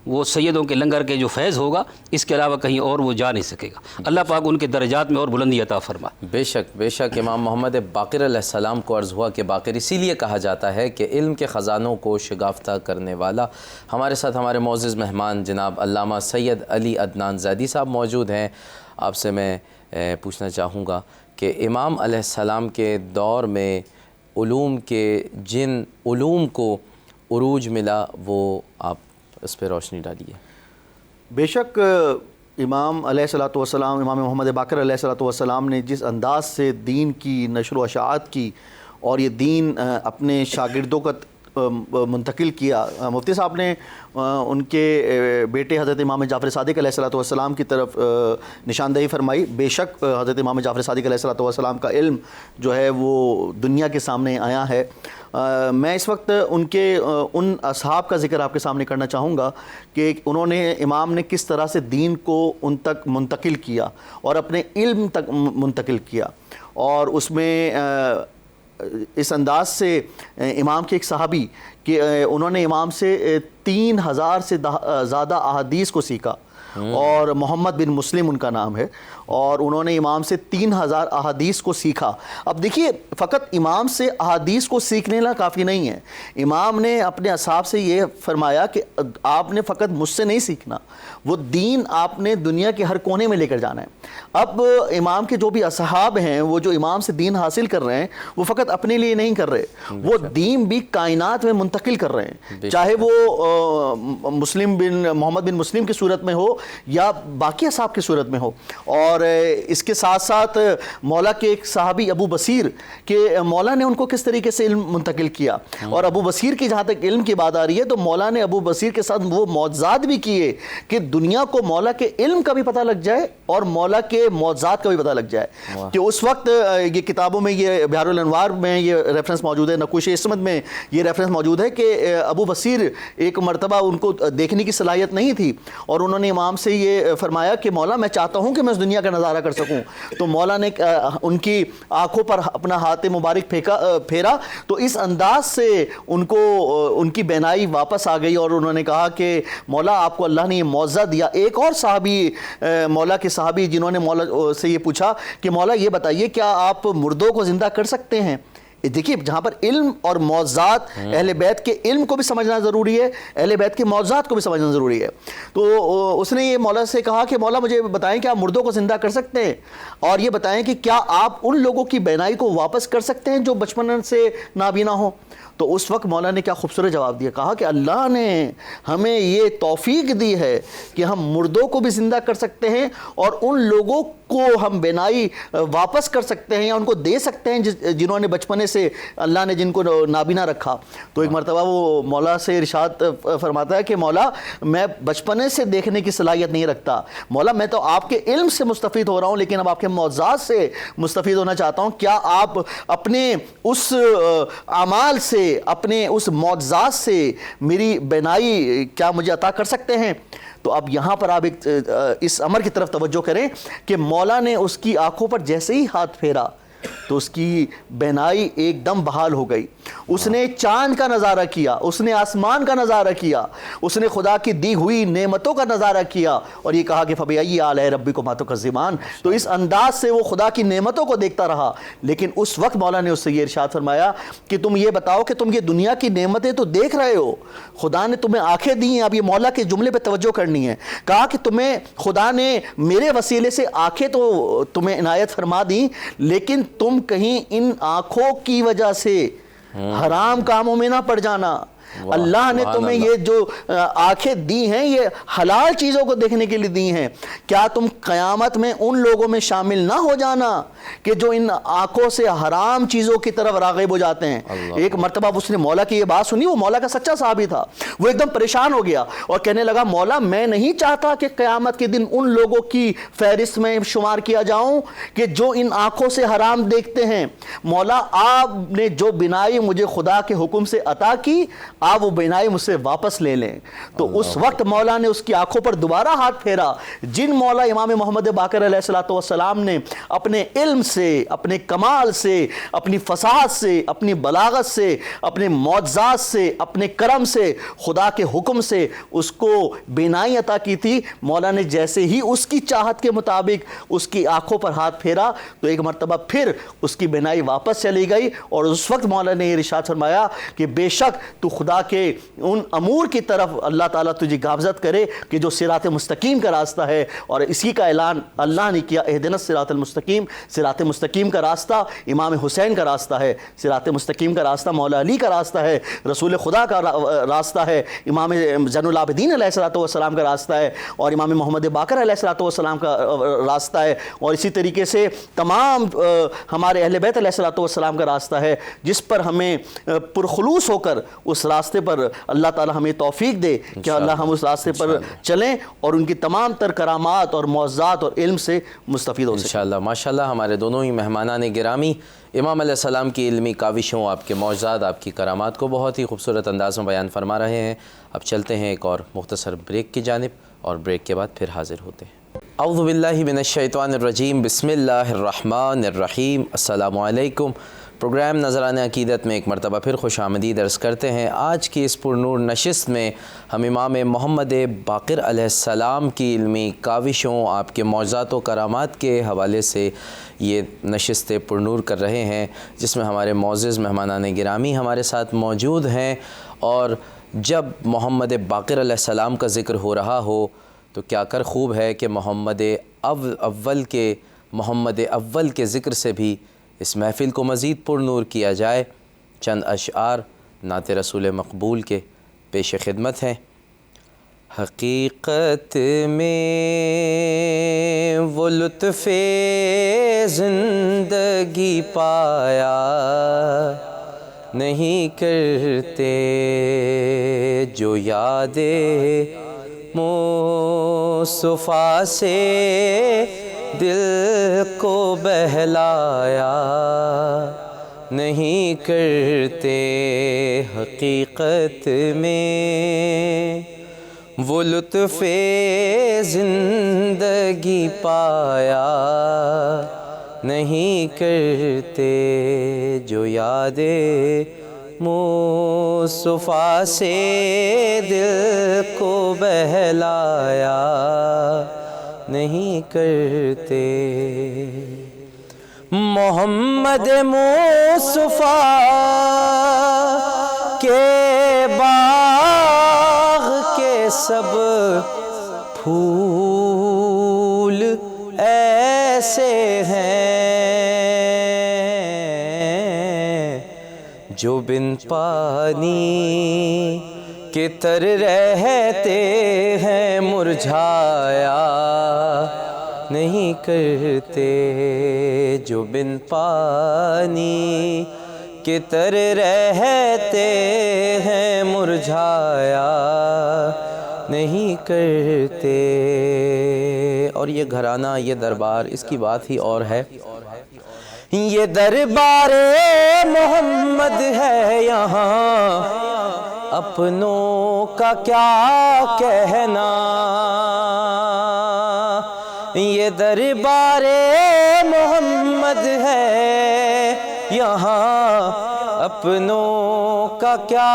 وہ سیدوں کے لنگر کے جو فیض ہوگا اس کے علاوہ کہیں اور وہ جا نہیں سکے گا. اللہ پاک ان کے درجات میں اور بلندی عطا فرما. بے شک امام محمد باقر علیہ السلام کو عرض ہوا کہ باقر اسی لیے کہا جاتا ہے کہ علم کے خزانوں کو شگافتہ کرنے والا. ہمارے ساتھ ہمارے معزز مہمان جناب علامہ سید علی عدنان زیدی صاحب موجود ہیں. آپ سے میں پوچھنا چاہوں گا کہ امام علیہ السلام کے دور میں علوم کے جن علوم کو عروج ملا وہ آپ اس پہ روشنی ڈالیے. بے شک امام علیہ الصلوۃ والسلام، امام محمد باقر علیہ الصلوۃ والسلام نے جس انداز سے دین کی نشر و اشاعت کی اور یہ دین اپنے شاگردوں کا منتقل کیا. مفتی صاحب نے ان کے بیٹے حضرت امام جعفر صادق علیہ الصلوۃ والسلام کی طرف نشاندہی فرمائی. بے شک حضرت امام جعفر صادق علیہ الصلوۃ والسلام کا علم جو ہے وہ دنیا کے سامنے آیا ہے. میں اس وقت ان اصحاب کا ذکر آپ کے سامنے کرنا چاہوں گا کہ انہوں نے، امام نے کس طرح سے دین کو ان تک منتقل کیا اور اپنے علم تک منتقل کیا. اور اس میں اس انداز سے امام کے ایک صحابی کہ انہوں نے امام سے 3000 سے زیادہ احادیث کو سیکھا، اور محمد بن مسلم ان کا نام ہے، اور انہوں نے امام سے 3000 احادیث کو سیکھا. اب دیکھیے، فقط امام سے احادیث کو سیکھنے لا کافی نہیں ہے. امام نے اپنے اصحاب سے یہ فرمایا کہ آپ نے فقط مجھ سے نہیں سیکھنا، وہ دین آپ نے دنیا کے ہر کونے میں لے کر جانا ہے. اب امام کے جو بھی اصحاب ہیں، وہ جو امام سے دین حاصل کر رہے ہیں، وہ فقط اپنے لیے نہیں کر رہے، وہ دین بھی کائنات میں منتقل کر رہے ہیں، چاہے وہ محمد بن مسلم کی صورت میں ہو یا باقی اصحاب کی صورت میں ہو. اور اس کے ساتھ ساتھ مولا کے ایک صحابی ابو بصیر کہ مولا نے ان کو کس طریقے سے علم منتقل کیا. اور ابو بصیر کی جہاں تک علم کی بات آ رہی ہے تو مولا نے ابو بصیر کے ساتھ وہ معجزات بھی کیے کہ دنیا کو مولا کے علم کا بھی پتہ لگ جائے اور مولا کے معجزات کا بھی پتہ لگ جائے. کہ اس وقت یہ کتابوں میں، یہ بحار الانوار میں یہ ریفرنس موجود ہے، نقوش عصمت میں یہ ریفرنس موجود ہے کہ ابو بصیر ایک مرتبہ ان کو دیکھنے کی صلاحیت نہیں تھی، اور انہوں نے امام سے یہ فرمایا کہ مولا میں چاہتا ہوں کہ میں اس دنیا کا نظارہ کر سکوں. تو مولا نے ان کی آنکھوں پر اپنا ہاتھ مبارک پھیرا، تو اس انداز سے ان کو ان کی بینائی واپس آ گئی، اور انہوں نے کہا کہ مولا آپ کو اللہ نے یہ معجزہ دیا. ایک اور صحابی، مولا کے صحابی جنہوں نے مولا سے یہ پوچھا کہ مولا یہ بتائیے کیا آپ مردوں کو زندہ کر سکتے ہیں؟ دیکھیے، جہاں پر علم اور معجزات، اہل بیت کے علم کو بھی سمجھنا ضروری ہے، اہل بیت کے معجزات کو بھی سمجھنا ضروری ہے. تو اس نے یہ مولا سے کہا کہ مولا مجھے بتائیں کہ آپ مردوں کو زندہ کر سکتے ہیں، اور یہ بتائیں کہ کیا آپ ان لوگوں کی بینائی کو واپس کر سکتے ہیں جو بچپن سے نابینا ہو. تو اس وقت مولا نے کیا خوبصورت جواب دیا، کہا کہ اللہ نے ہمیں یہ توفیق دی ہے کہ ہم مردوں کو بھی زندہ کر سکتے ہیں اور ان لوگوں کو ہم بینائی واپس کر سکتے ہیں یا ان کو دے سکتے ہیں جنہوں نے بچپنے سے اللہ نے جن کو نابینا رکھا. تو ایک مرتبہ وہ مولا سے ارشاد فرماتا ہے کہ مولا میں بچپنے سے دیکھنے کی صلاحیت نہیں رکھتا، مولا میں تو آپ کے علم سے مستفید ہو رہا ہوں لیکن اب آپ کے معجزات سے مستفید ہونا چاہتا ہوں. کیا آپ اپنے اس اعمال سے، اپنے اس معجزات سے میری بینائی کیا مجھے عطا کر سکتے ہیں؟ تو اب یہاں پر آپ اس امر کی طرف توجہ کریں کہ مولا نے اس کی آنکھوں پر جیسے ہی ہاتھ پھیرا تو اس کی بینائی ایک دم بحال ہو گئی. اس نے چاند کا نظارہ کیا، اس نے آسمان کا نظارہ کیا، اس نے خدا کی دی ہوئی نعمتوں کا نظارہ کیا، اور یہ کہا کہ فَبِأَيِّ آلَاءِ رَبِّكُمَا تُكَذِّبَانِ. تو اس انداز سے وہ خدا کی نعمتوں کو دیکھتا رہا. لیکن اس وقت مولا نے اس سے یہ ارشاد فرمایا کہ تم یہ بتاؤ کہ تم یہ دنیا کی نعمتیں تو دیکھ رہے ہو، خدا نے تمہیں آنکھیں دی ہیں. اب یہ مولا کے جملے پہ توجہ کرنی ہے. کہا کہ تمہیں خدا نے میرے وسیلے سے آنکھیں تو تمہیں عنایت فرما دی، لیکن تم کہیں ان آنکھوں کی وجہ سے حرام کاموں میں نہ پڑ جانا. اللہ نے تمہیں یہ جو آنکھیں دی ہیں یہ حلال چیزوں کو دیکھنے کے لیے دی ہیں. کیا تم قیامت میں ان لوگوں میں شامل نہ ہو جانا کہ جو ان آنکھوں سے حرام چیزوں کی طرف راغب ہو جاتے ہیں. ایک مرتبہ اس نے مولا کی یہ بات سنی، وہ مولا کا سچا صحابی تھا، وہ ایک دم پریشان ہو گیا اور کہنے لگا مولا میں نہیں چاہتا کہ قیامت کے دن ان لوگوں کی فہرست میں شمار کیا جاؤں کہ جو ان آنکھوں سے حرام دیکھتے ہیں. مولا آپ نے جو بینائی مجھے خدا کے حکم سے عطا کی، آپ وہ بینائی مجھ سے واپس لے لیں. تو اس وقت مولا نے اس کی آنکھوں پر دوبارہ ہاتھ پھیرا. جن مولا امام محمد باقر علیہ الصلوۃ والسلام نے اپنے علم علم سے، اپنے کمال سے، اپنی فصاحت سے، اپنی بلاغت سے، اپنے معجزات سے، اپنے کرم سے، خدا کے حکم سے اس کو بینائی عطا کی تھی۔ مولا نے جیسے ہی اس کی چاہت کے مطابق اس کی آنکھوں پر ہاتھ پھیرا تو ایک مرتبہ پھر اس کی بینائی واپس چلی گئی، اور اس وقت مولا نے یہ ارشاد فرمایا کہ بے شک تو خدا کے ان امور کی طرف اللہ تعالیٰ تجھے گامزد کرے کہ جو صراط مستقیم کا راستہ ہے، اور اسی کا اعلان اللہ نے کیا، اہدنا الصراط المستقیم، صراط مستقیم کا راستہ امام حسین کا راستہ ہے، صراط مستقیم کا راستہ مولا علی کا راستہ ہے، رسول خدا کا راستہ ہے، امام زین العابدین علیہ السلام کا راستہ ہے، اور امام محمد باقر علیہ السلام کا راستہ ہے، اور اسی طریقے سے تمام ہمارے اہل بیت علیہ السلام کا راستہ ہے، جس پر ہمیں پرخلوص ہو کر اس راستے پر اللہ تعالی ہمیں توفیق دے کہ اللہ ہم اس راستے پر چلیں اور ان کی تمام تر کرامات اور معجزات اور علم سے مستفید ہو سکیں انشاءاللہ۔ ماشاءاللہ ہمارے دونوں ہی مہمانان گرامی امام علیہ السلام کی علمی کاوشوں، آپ کے معجزات، آپ کی کرامات کو بہت ہی خوبصورت انداز میں بیان فرما رہے ہیں۔ اب چلتے ہیں ایک اور مختصر بریک کی جانب، اور بریک کے بعد پھر حاضر ہوتے ہیں۔ اعوذ باللہ من الشیطان الرجیم، بسم اللہ الرحمن الرحیم۔ السلام علیکم۔ پروگرام نظرانہ عقیدت میں ایک مرتبہ پھر خوش آمدید عرض کرتے ہیں۔ آج کی اس پرنور نشست میں ہم امام محمد باقر علیہ السلام کی علمی کاوشوں، آپ کے معجزات و کرامات کے حوالے سے یہ نشست پرنور کر رہے ہیں، جس میں ہمارے معزز مہمانان گرامی ہمارے ساتھ موجود ہیں۔ اور جب محمد باقر علیہ السلام کا ذکر ہو رہا ہو تو کیا کر خوب ہے کہ محمد اول کے ذکر سے بھی اس محفل کو مزید پرنور کیا جائے۔ چند اشعار نعت رسول مقبول کے پیش خدمت ہیں۔ حقیقت میں وہ لطف زندگی پایا نہیں کرتے جو یاد مصطفیٰ سے دل کو بہلایا نہیں کرتے۔ حقیقت میں وہ لطف زندگی پایا نہیں کرتے جو یاد مصطفیٰ سے دل کو بہلایا نہیں کرتے۔ محمد مصطفیٰ کے باغ کے سب پھول ایسے ہیں جو بن پانی کے تر رہتے ہیں، مرجھایا نہیں کرتے جو بن پانی کے تر رہتے ہیں، مرجھایا نہیں کرتے۔ اور یہ گھرانہ، یہ دربار، اس کی بات ہی اور ہے۔ یہ دربار محمد ہے یہاں اپنوں کا کیا کہنا، یہ دربار محمد ہے یہاں اپنوں کا کیا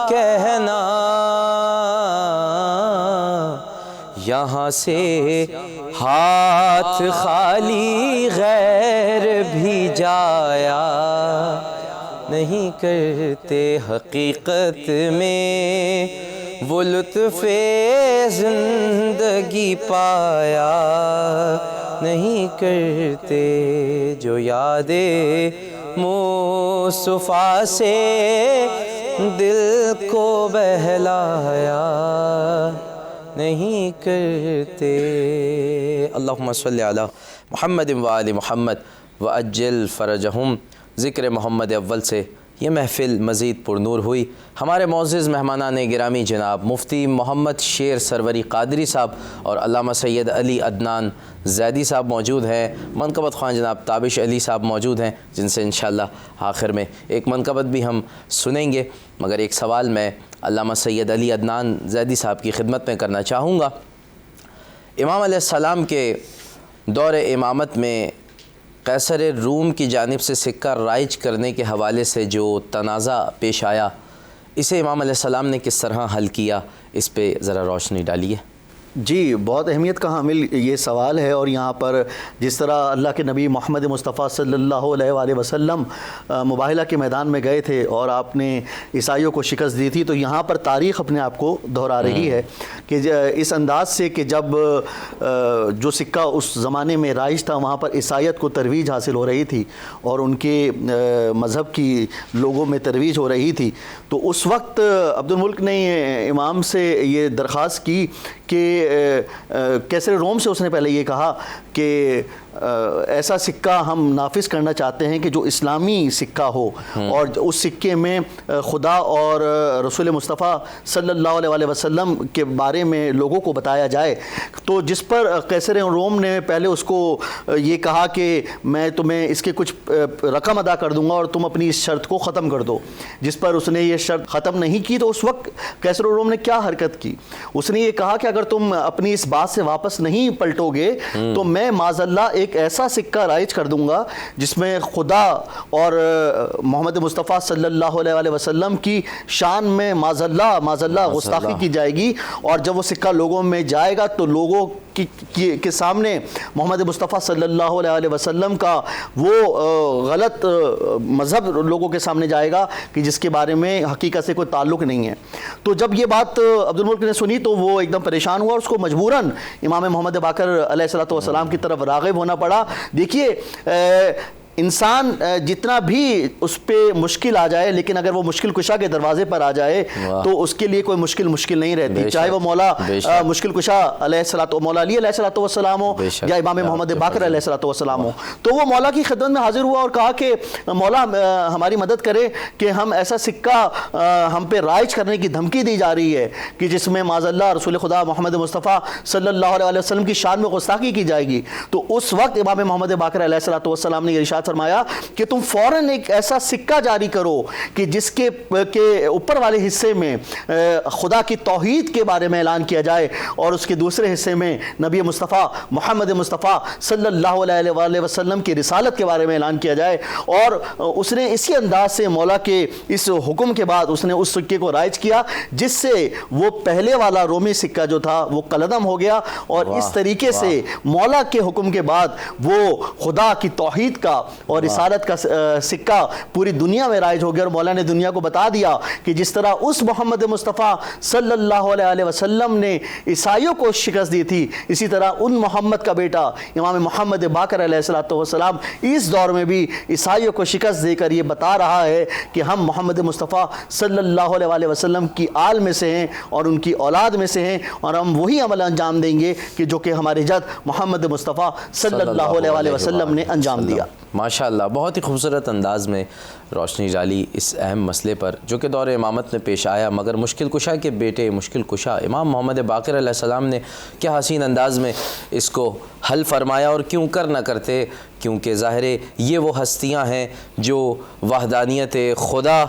کہنا، یہاں سے ہاتھ خالی غیر بھی جایا نہیں کرتے۔ حقیقت میں وہ لطف زندگی پایا نہیں کرتے جو یاد مصطفیٰ سے دل کو بہلایا نہیں کرتے۔ اللہم صلی علی محمد و آل محمد وعجل فرجہم۔ ذکر محمد اول سے یہ محفل مزید پرنور ہوئی۔ ہمارے معزز مہمانان گرامی جناب مفتی محمد شیر سروری قادری صاحب اور علامہ سید علی عدنان زیدی صاحب موجود ہیں۔ منقبت خوان جناب تابش علی صاحب موجود ہیں، جن سے انشاءاللہ آخر میں ایک منقبت بھی ہم سنیں گے، مگر ایک سوال میں علامہ سید علی عدنان زیدی صاحب کی خدمت میں کرنا چاہوں گا۔ امام علیہ السلام کے دور امامت میں قیصر روم کی جانب سے سکہ رائج کرنے کے حوالے سے جو تنازع پیش آیا، اسے امام علیہ السلام نے کس طرح حل کیا، اس پہ ذرا روشنی ڈالیے۔ جی، بہت اہمیت کا حامل یہ سوال ہے، اور یہاں پر جس طرح اللہ کے نبی محمد مصطفیٰ صلی اللہ علیہ وآلہ وسلم مباہلہ کے میدان میں گئے تھے اور آپ نے عیسائیوں کو شکست دی تھی، تو یہاں پر تاریخ اپنے آپ کو دہرا رہی ہے کہ اس انداز سے کہ جب جو سکہ اس زمانے میں رائج تھا وہاں پر عیسائیت کو ترویج حاصل ہو رہی تھی اور ان کے مذہب کی لوگوں میں ترویج ہو رہی تھی، تو اس وقت عبد الملک نے امام سے یہ درخواست کی کہ قیصر روم سے اس نے پہلے یہ کہا کہ ایسا سکہ ہم نافذ کرنا چاہتے ہیں کہ جو اسلامی سکہ ہو اور اس سکے میں خدا اور رسول مصطفیٰ صلی اللہ علیہ وآلہ وسلم کے بارے میں لوگوں کو بتایا جائے۔ تو جس پر قیصر روم نے پہلے اس کو یہ کہا کہ میں تمہیں اس کے کچھ رقم ادا کر دوں گا اور تم اپنی اس شرط کو ختم کر دو، جس پر اس نے یہ شرط ختم نہیں کی۔ تو اس وقت قیصر روم نے کیا حرکت کی؟ اس نے یہ کہا کہ اگر تم اپنی اس بات سے واپس نہیں پلٹو گے تو میں معاذ اللہ ایک ایسا سکہ رائج کر دوں گا جس میں خدا اور محمد مصطفیٰ صلی اللہ علیہ وسلم کی شان میں معاذ اللہ گستاخی کی جائے گی، اور جب وہ سکہ لوگوں میں جائے گا تو لوگوں کے سامنے محمد مصطفیٰ صلی اللہ علیہ وسلم کا وہ غلط مذہب لوگوں کے سامنے جائے گا کہ جس کے بارے میں حقیقت سے کوئی تعلق نہیں ہے۔ تو جب یہ بات عبد الملک نے سنی تو وہ ایک دم پریشان ہوا اور اس کو مجبوراً امام محمد باقر علیہ الصلوۃ والسلام کی طرف راغب ہونا پڑا۔ دیکھیے، انسان جتنا بھی اس پہ مشکل آ جائے، لیکن اگر وہ مشکل کشا کے دروازے پر آ جائے تو اس کے لیے کوئی مشکل نہیں رہتی، چاہے وہ مولا مشکل کشا مولا علی علیہ الصلوۃ والسلام ہو یا امام محمد باقر علیہ الصلوۃ والسلام ہو۔ تو وہ مولا کی خدمت میں حاضر ہوا اور کہا کہ مولا ہماری مدد کرے کہ ہم ایسا سکہ ہم پہ رائج کرنے کی دھمکی دی جا رہی ہے کہ جس میں معاذ اللہ رسول خدا محمد مصطفیٰ صلی اللہ علیہ وسلم کی شان میں گستاخی کی جائے گی۔ تو اس وقت امام محمد باقر علیہ الصلوۃ والسلام نے یہ ارشاد فرمایا کہ تم فوراً ایک ایسا سکہ جاری کرو کہ جس کے اوپر والے حصے میں خدا کی توحید کے بارے میں اعلان کیا جائے اور اس کے دوسرے حصے میں نبی مصطفیٰ محمد مصطفیٰ صلی اللہ علیہ وآلہ وسلم کی رسالت کے بارے میں اعلان کیا جائے۔ اور اس نے اسی انداز سے مولا کے اس حکم کے بعد اس نے اس سکے کو رائج کیا، جس سے وہ پہلے والا رومی سکہ جو تھا وہ قلعدم ہو گیا، اور اس طریقے سے مولا کے حکم کے بعد وہ خدا کی توحید کا اور رسالت کا سکہ پوری دنیا میں رائج ہو گیا، اور مولا نے دنیا کو بتا دیا کہ جس طرح اس محمد مصطفیٰ صلی اللہ علیہ وسلم نے عیسائیوں کو شکست دی تھی، اسی طرح ان محمد کا بیٹا امام محمد باقر علیہ السلام اس دور میں بھی عیسائیوں کو شکست دے کر یہ بتا رہا ہے کہ ہم محمد مصطفیٰ صلی اللہ علیہ وسلم کی آل میں سے ہیں اور ان کی اولاد میں سے ہیں، اور ہم وہی عمل انجام دیں گے کہ جو کہ ہمارے جد محمد مصطفیٰ صلی اللہ علیہ وسلم نے انجام دیا۔ ماشاءاللہ، بہت ہی خوبصورت انداز میں روشنی ڈالی اس اہم مسئلے پر جو کہ دور امامت میں پیش آیا، مگر مشکل کشا کے بیٹے مشکل کشا امام محمد باقر علیہ السلام نے کیا حسین انداز میں اس کو حل فرمایا، اور کیوں کر نہ کرتے، کیونکہ ظاہر یہ وہ ہستیاں ہیں جو وحدانیت خدا،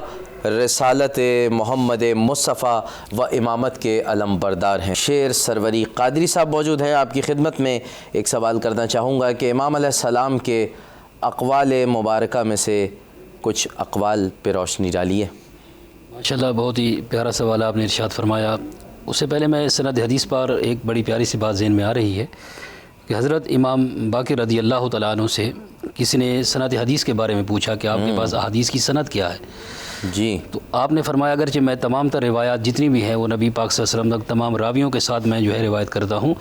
رسالت محمد مصطفیٰ و امامت کے علم بردار ہیں۔ شیر سروری قادری صاحب موجود ہیں آپ کی خدمت میں۔ ایک سوال کرنا چاہوں گا کہ امام علیہ السلام کے اقوال مبارکہ میں سے کچھ اقوال پہ روشنی ڈالیے۔ ماشاءاللہ، بہت ہی پیارا سوال آپ نے ارشاد فرمایا۔ اس سے پہلے میں سند حدیث پر ایک بڑی پیاری سی بات ذہن میں آ رہی ہے کہ حضرت امام باقر رضی اللہ تعالیٰ عنہ سے کسی نے سند حدیث کے بارے میں پوچھا کہ آپ کے پاس احادیث کی سند کیا ہے؟ جی، تو آپ نے فرمایا اگرچہ میں تمام تر روایات جتنی بھی ہیں وہ نبی پاک صلی اللہ علیہ وسلم تک تمام راویوں کے ساتھ میں جو ہے روایت کرتا ہوں،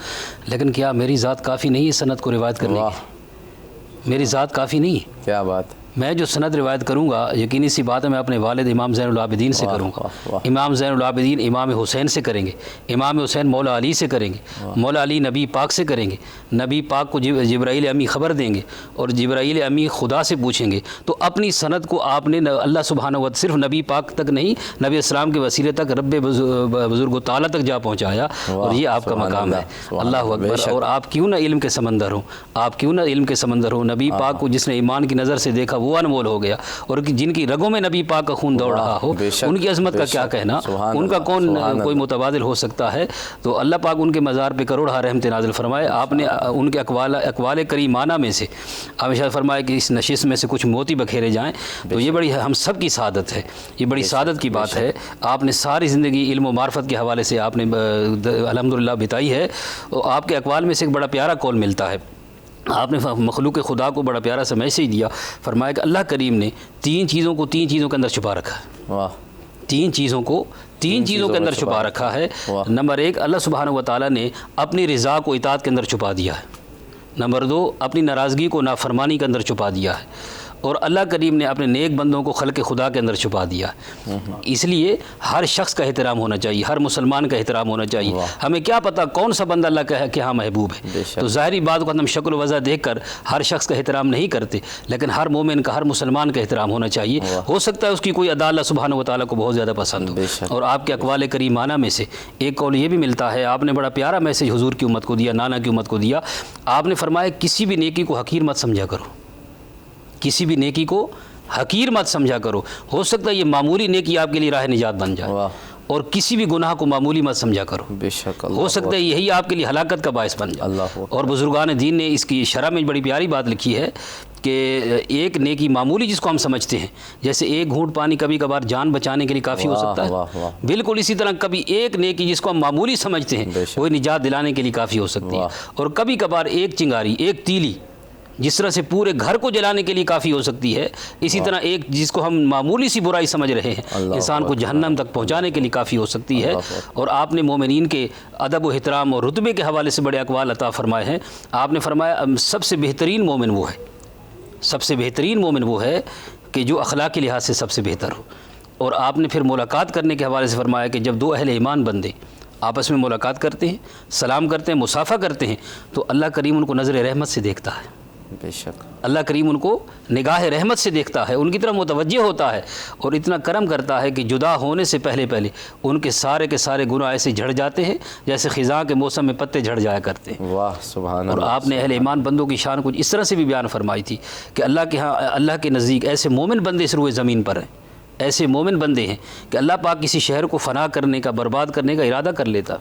لیکن کیا میری ذات کافی نہیں ہے سند کو روایت کرنے کی؟ میری ذات کافی نہیں ہے۔ کیا بات! میں جو سند روایت کروں گا یقینی سی بات ہے میں اپنے والد امام زین العابدین سے کروں گا، امام زین العابدین امام حسین سے کریں گے، امام حسین مولا علی سے کریں گے، مولا علی نبی پاک سے کریں گے، نبی پاک کو جبرائیل امی خبر دیں گے اور جبرائیل امی خدا سے پوچھیں گے۔ تو اپنی سند کو آپ نے اللہ سبحانہ و تعالیٰ صرف نبی پاک تک نہیں، نبی اسلام کے وسیلے تک رب بزرگ و تعالیٰ تک جا پہنچایا، اور یہ آپ کا مقام ہے۔ اللہ اکبر! اور آپ کیوں نہ علم کے سمندر ہوں، آپ کیوں نہ علم کے سمندر ہوں، نبی پاک کو جس نے ایمان کی نظر سے دیکھا وہ انمول ہو گیا، اور جن کی رگوں میں نبی پاک کا خون دوڑ رہا ہو بے شک، ان کی عظمت کا کیا کہنا، ان کا کون کوئی متبادل ہو سکتا ہے؟ تو اللہ پاک ان کے مزار پہ کروڑہ رحمت نازل فرمائے۔ آپ نے ان کے اقوال کریمانہ میں سے آپ ارشاد فرمایا کہ اس نشست میں سے کچھ موتی بکھیرے جائیں، تو یہ بڑی ہم سب کی سعادت ہے، یہ بڑی سعادت کی بات ہے۔ آپ نے ساری زندگی علم و معرفت کے حوالے سے آپ نے الحمدللہ بتائی ہے، اور آپ کے اقوال میں سے ایک بڑا پیارا قول ملتا ہے۔ آپ نے مخلوق خدا کو بڑا پیارا سا میسیج دیا، فرمایا کہ اللہ کریم نے تین چیزوں کے اندر چھپا رکھا ہے۔ واہ، تین چیزوں کے اندر چھپا رکھا ہے۔ نمبر ایک، اللہ سبحانہ و تعالیٰ نے اپنی رضا کو اطاعت کے اندر چھپا دیا ہے۔ نمبر دو، اپنی ناراضگی کو نافرمانی کے اندر چھپا دیا ہے۔ اور اللہ کریم نے اپنے نیک بندوں کو خلق خدا کے اندر چھپا دیا ہے۔ اس لیے ہر شخص کا احترام ہونا چاہیے، ہر مسلمان کا احترام ہونا چاہیے۔ ہمیں کیا پتہ کون سا بندہ اللہ کے ہاں محبوب ہے، تو ظاہری بات کو ہم شکل و وضع دیکھ کر ہر شخص کا احترام نہیں کرتے، لیکن ہر مومن کا، ہر مسلمان کا احترام ہونا چاہیے۔ ہو سکتا ہے اس کی کوئی ادا اللہ سبحانہ و تعالیٰ کو بہت زیادہ پسند ہو۔ اور آپ کے اقوال کریمانہ میں سے ایک قول یہ بھی ملتا ہے، آپ نے بڑا پیارا میسیج حضور کی امت کو دیا، نانا کی امت کو دیا۔ آپ نے فرمایا کسی بھی نیکی کو حقیر مت سمجھا کرو، کسی بھی نیکی کو حقیر مت سمجھا کرو۔ ہو سکتا ہے یہ معمولی نیکی آپ کے لیے راہ نجات بن جائے، اور کسی بھی گناہ کو معمولی مت سمجھا کرو، بے شک، ہو سکتا ہے یہی آپ کے لیے ہلاکت کا باعث بن جائے۔ اور بزرگان دین نے اس کی شرح میں بڑی پیاری بات لکھی ہے کہ ایک نیکی معمولی جس کو ہم سمجھتے ہیں، جیسے ایک گھونٹ پانی کبھی کبھار جان بچانے کے لیے کافی ہو سکتا ہے، بالکل اسی طرح کبھی ایک نیکی جس کو ہم معمولی سمجھتے ہیں وہ نجات دلانے کے لیے کافی ہو سکتی ہے۔ اور کبھی کبھار ایک چنگاری، ایک تیلی جس طرح سے پورے گھر کو جلانے کے لیے کافی ہو سکتی ہے، اسی طرح ایک جس کو ہم معمولی سی برائی سمجھ رہے ہیں انسان کو جہنم تک پہنچانے کے لیے کافی ہو سکتی ہے۔ اور آپ نے مومنین کے ادب و احترام اور رتبے کے حوالے سے بڑے اقوال عطا فرمائے ہیں۔ آپ نے فرمایا سب سے بہترین مومن وہ ہے، سب سے بہترین مومن وہ ہے کہ جو اخلاق کے لحاظ سے سب سے بہتر ہو۔ اور آپ نے پھر ملاقات کرنے کے حوالے سے فرمایا کہ جب دو اہل ایمان بندے آپس میں ملاقات کرتے ہیں، سلام کرتے ہیں، مصافحہ کرتے ہیں، تو اللہ کریم ان کو نظر رحمت سے دیکھتا ہے، بے شک، اللہ کریم ان کو نگاہ رحمت سے دیکھتا ہے، ان کی طرف متوجہ ہوتا ہے، اور اتنا کرم کرتا ہے کہ جدا ہونے سے پہلے ان کے سارے گناہ ایسے جھڑ جاتے ہیں جیسے خزاں کے موسم میں پتے جھڑ جایا کرتے ہیں۔ واہ سبحان اور اللہ۔ آپ نے اہل ایمان بندوں کی شان کچھ اس طرح سے بھی بیان فرمائی تھی کہ اللہ کے ہاں، اللہ کے نزدیک ایسے مومن بندے اس روئے زمین پر ہیں، ایسے مومن بندے ہیں کہ اللہ پاک کسی شہر کو فنا کرنے کا، برباد کرنے کا ارادہ کر لیتا،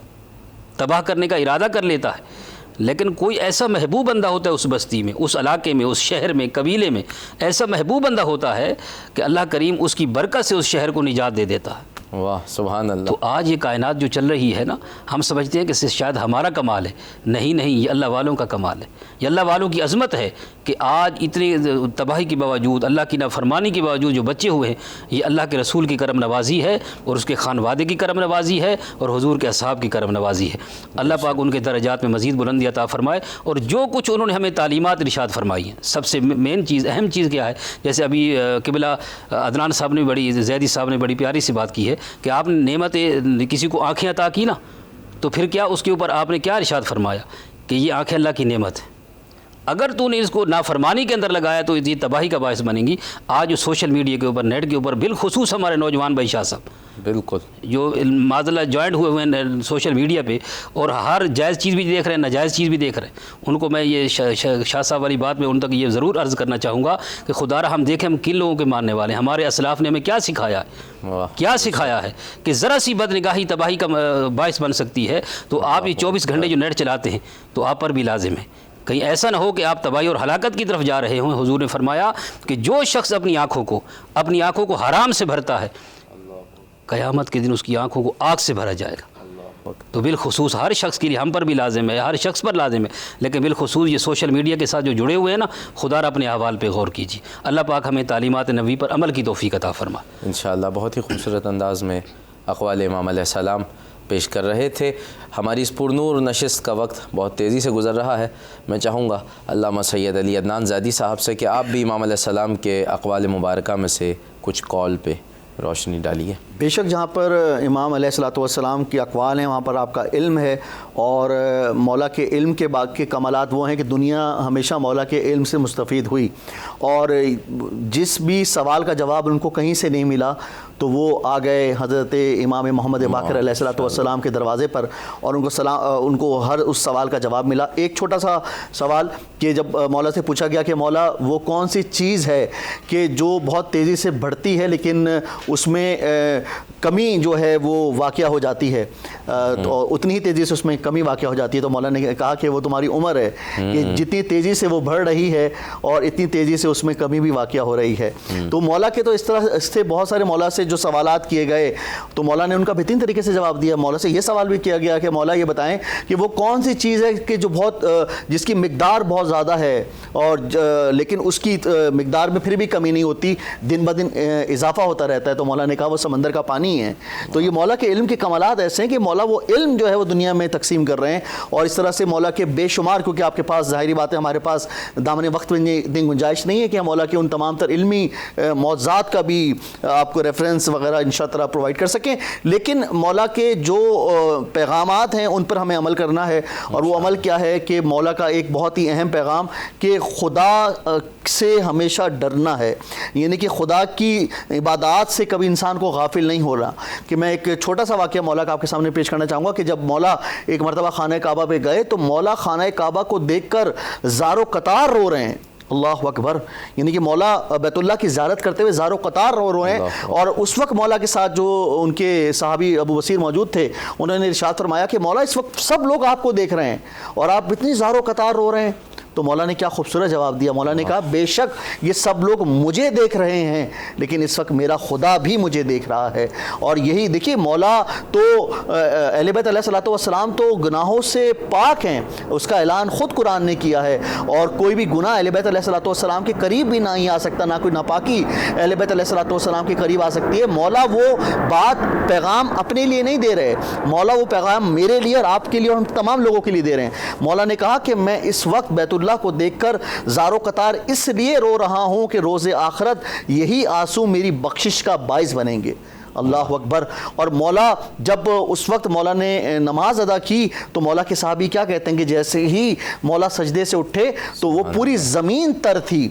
تباہ کرنے کا ارادہ کر لیتا ہے، لیکن کوئی ایسا محبوب بندہ ہوتا ہے اس بستی میں، اس علاقے میں، اس شہر میں، قبیلے میں، ایسا محبوب بندہ ہوتا ہے کہ اللہ کریم اس کی برکت سے اس شہر کو نجات دے دیتا ہے۔ واہ سبحان اللہ۔ تو آج یہ کائنات جو چل رہی ہے نا، ہم سمجھتے ہیں کہ شاید ہمارا کمال ہے، نہیں، یہ اللہ والوں کا کمال ہے، یہ اللہ والوں کی عظمت ہے کہ آج اتنی تباہی کے باوجود، اللہ کی نافرمانی کے باوجود جو بچے ہوئے ہیں، یہ اللہ کے رسول کی کرم نوازی ہے، اور اس کے خانوادے کی کرم نوازی ہے، اور حضور کے اصحاب کی کرم نوازی ہے۔ اللہ پاک ان کے درجات میں مزید بلندی عطا فرمائے، اور جو کچھ انہوں نے ہمیں تعلیمات ارشاد فرمائی ہیں، سب سے مین چیز، اہم چیز کیا ہے؟ جیسے ابھی قبلہ عدنان صاحب نے زیدی صاحب نے بڑی پیاری سی بات کی ہے کہ آپ نے نعمتیں کسی کو آنکھیں عطا کی نا، تو پھر کیا اس کے اوپر آپ نے کیا ارشاد فرمایا کہ یہ آنکھیں اللہ کی نعمت ہے، اگر تو نے اس کو نافرمانی کے اندر لگایا تو یہ تباہی کا باعث بنیں گی۔ آج جو سوشل میڈیا کے اوپر، نیٹ کے اوپر، بالخصوص ہمارے نوجوان بھائی شاہ صاحب بالکل جو معذلہ جوائنٹ ہوئے ہیں سوشل میڈیا پہ، اور ہر جائز چیز بھی دیکھ رہے ہیں، ناجائز چیز بھی دیکھ رہے ہیں، ان کو میں یہ شاہ صاحب والی بات میں ان تک یہ ضرور عرض کرنا چاہوں گا کہ خدا را ہم دیکھیں ہم کن لوگوں کے ماننے والے ہیں، ہمارے اسلاف نے ہمیں کیا سکھایا ہے، کیا سکھایا ہے کہ ذرا سی بد نگاہی تباہی کا باعث بن سکتی ہے۔ تو آپ یہ 24 گھنٹے جو نیٹ چلاتے ہیں تو آپ پر بھی لازم ہے، کہیں ایسا نہ ہو کہ آپ تباہی اور ہلاکت کی طرف جا رہے ہوں۔ حضور نے فرمایا کہ جو شخص اپنی آنکھوں کو حرام سے بھرتا ہے، قیامت کے دن اس کی آنکھوں کو آگ سے بھرا جائے گا۔ تو بالخصوص ہر شخص کے لیے، ہم پر بھی لازم ہے، ہر شخص پر لازم ہے، لیکن بالخصوص یہ سوشل میڈیا کے ساتھ جو جڑے ہوئے ہیں نا، خدا را اپنے احوال پہ غور کیجیے۔ اللہ پاک ہمیں تعلیمات نبی پر عمل کی توفیق عطا فرما۔ انشاءاللہ بہت ہی خوبصورت انداز میں اقوال امام علیہ السلام پیش کر رہے تھے۔ ہماری اس پرنور نشست کا وقت بہت تیزی سے گزر رہا ہے۔ میں چاہوں گا علامہ سید علی عدنان زیدی صاحب سے کہ آپ بھی امام علیہ السلام کے اقوال مبارکہ میں سے کچھ قول پہ روشنی ڈالیے۔ بے شک جہاں پر امام علیہ الصلوۃ والسلام کی اقوال ہیں وہاں پر آپ کا علم ہے، اور مولا کے علم کے باقی کمالات وہ ہیں کہ دنیا ہمیشہ مولا کے علم سے مستفید ہوئی، اور جس بھی سوال کا جواب ان کو کہیں سے نہیں ملا تو وہ آ گئے حضرت امام محمد باقر علیہ الصلوۃ والسلام کے دروازے پر، اور ان کو ہر اس سوال کا جواب ملا۔ ایک چھوٹا سا سوال کہ جب مولا سے پوچھا گیا کہ مولا وہ کون سی چیز ہے کہ جو بہت تیزی سے بڑھتی ہے لیکن اس میں کمی جو ہے وہ واقع ہو جاتی ہے، تو اتنی ہی تیزی سے اس میں کمی واقع ہو جاتی ہے، تو مولا نے کہا کہ وہ تمہاری عمر ہے کہ جتنی تیزی سے وہ بڑھ رہی ہے اور اتنی تیزی سے اس میں کمی بھی واقع ہو رہی ہے۔ تو مولا کے تو اس طرح سے بہت سارے مولا سے جو سوالات کیے گئے تو مولا نے ان کا بہترین طریقے سے جواب دیا۔ مولا سے یہ سوال بھی کیا گیا کہ مولا یہ بتائیں کہ وہ کون سی چیز ہے کہ جو بہت جس کی مقدار بہت زیادہ ہے اور لیکن اس کی مقدار میں پھر بھی کمی نہیں ہوتی، دن بدن اضافہ ہوتا رہتا ہے، تو مولا نے کہا وہ سمندر کا پانی ہے۔ تو یہ مولا کے علم کے کمالات ایسے ہیں کہ مولا وہ علم جو ہے وہ دنیا میں تقسیم کر رہے ہیں، اور اس طرح سے مولا کے بے شمار، کیونکہ آپ کے پاس ظاہری بات ہے ہمارے پاس دامن وقت میں اتنی گنجائش نہیں ہے کہ ہم مولا کے ان تمام تر علمی معجزات کا بھی آپ کو ریفرنس وغیرہ انشاء اللہ پرووائڈ کر سکیں، لیکن مولا کے جو پیغامات ہیں ان پر ہمیں عمل کرنا ہے، اور وہ عمل کیا ہے کہ مولا کا ایک بہت ہی اہم پیغام کہ خدا سے ہمیشہ ڈرنا ہے، یعنی کہ خدا کی عبادات سے کبھی انسان کو غافل نہیں ہو رہا۔ کہ میں ایک چھوٹا سا واقعہ مولا کا آپ کے سامنے پیش کرنا چاہوں گا کہ جب مولا ایک مرتبہ خانہ کعبہ پہ گئے تو مولا خانہ کعبہ کو دیکھ کر زارو قطار رو رہے ہیں، اللہ اکبر، یعنی کہ مولا بیت اللہ کی زیارت کرتے ہوئے زارو قطار رو رہے ہیں، اور اس وقت مولا کے ساتھ جو ان کے صحابی ابو بصیر موجود تھے انہوں نے ارشاد فرمایا کہ مولا اس وقت سب لوگ آپ کو دیکھ رہے ہیں اور آپ اتنی زارو قطار رو رہے ہیں۔ تو مولا نے کیا خوبصورت جواب دیا، مولا نے کہا بے شک یہ سب لوگ مجھے دیکھ رہے ہیں لیکن اس وقت میرا خدا بھی مجھے دیکھ رہا ہے۔ اور یہی دیکھیے مولا تو اہل بیت علیہ الصلوۃ والسلام تو گناہوں سے پاک ہیں، اس کا اعلان خود قرآن نے کیا ہے، اور کوئی بھی گناہ اہل بیت علیہ الصلوۃ والسلام کے قریب بھی نہیں آ سکتا، نہ کوئی ناپاکی اہل بیت علیہ الصلوۃ والسلام کے قریب آ سکتی ہے۔ مولا وہ بات پیغام اپنے لیے نہیں دے رہے، مولا وہ پیغام میرے لیے اور آپ کے لیے اور ہم تمام لوگوں کے لیے دے رہے ہیں۔ مولا نے کہا کہ میں اس وقت بیت اللہ کو دیکھ کر زارو قطار اس لیے رو رہا ہوں کہ روز آخرت یہی آنسو میری بخشش کا باعث بنیں گے، اللہ اکبر۔ اور مولا جب اس وقت مولا نے نماز ادا کی تو مولا کے صحابی کیا کہتے ہیں کہ جیسے ہی مولا سجدے سے اٹھے تو وہ پوری زمین تر تھی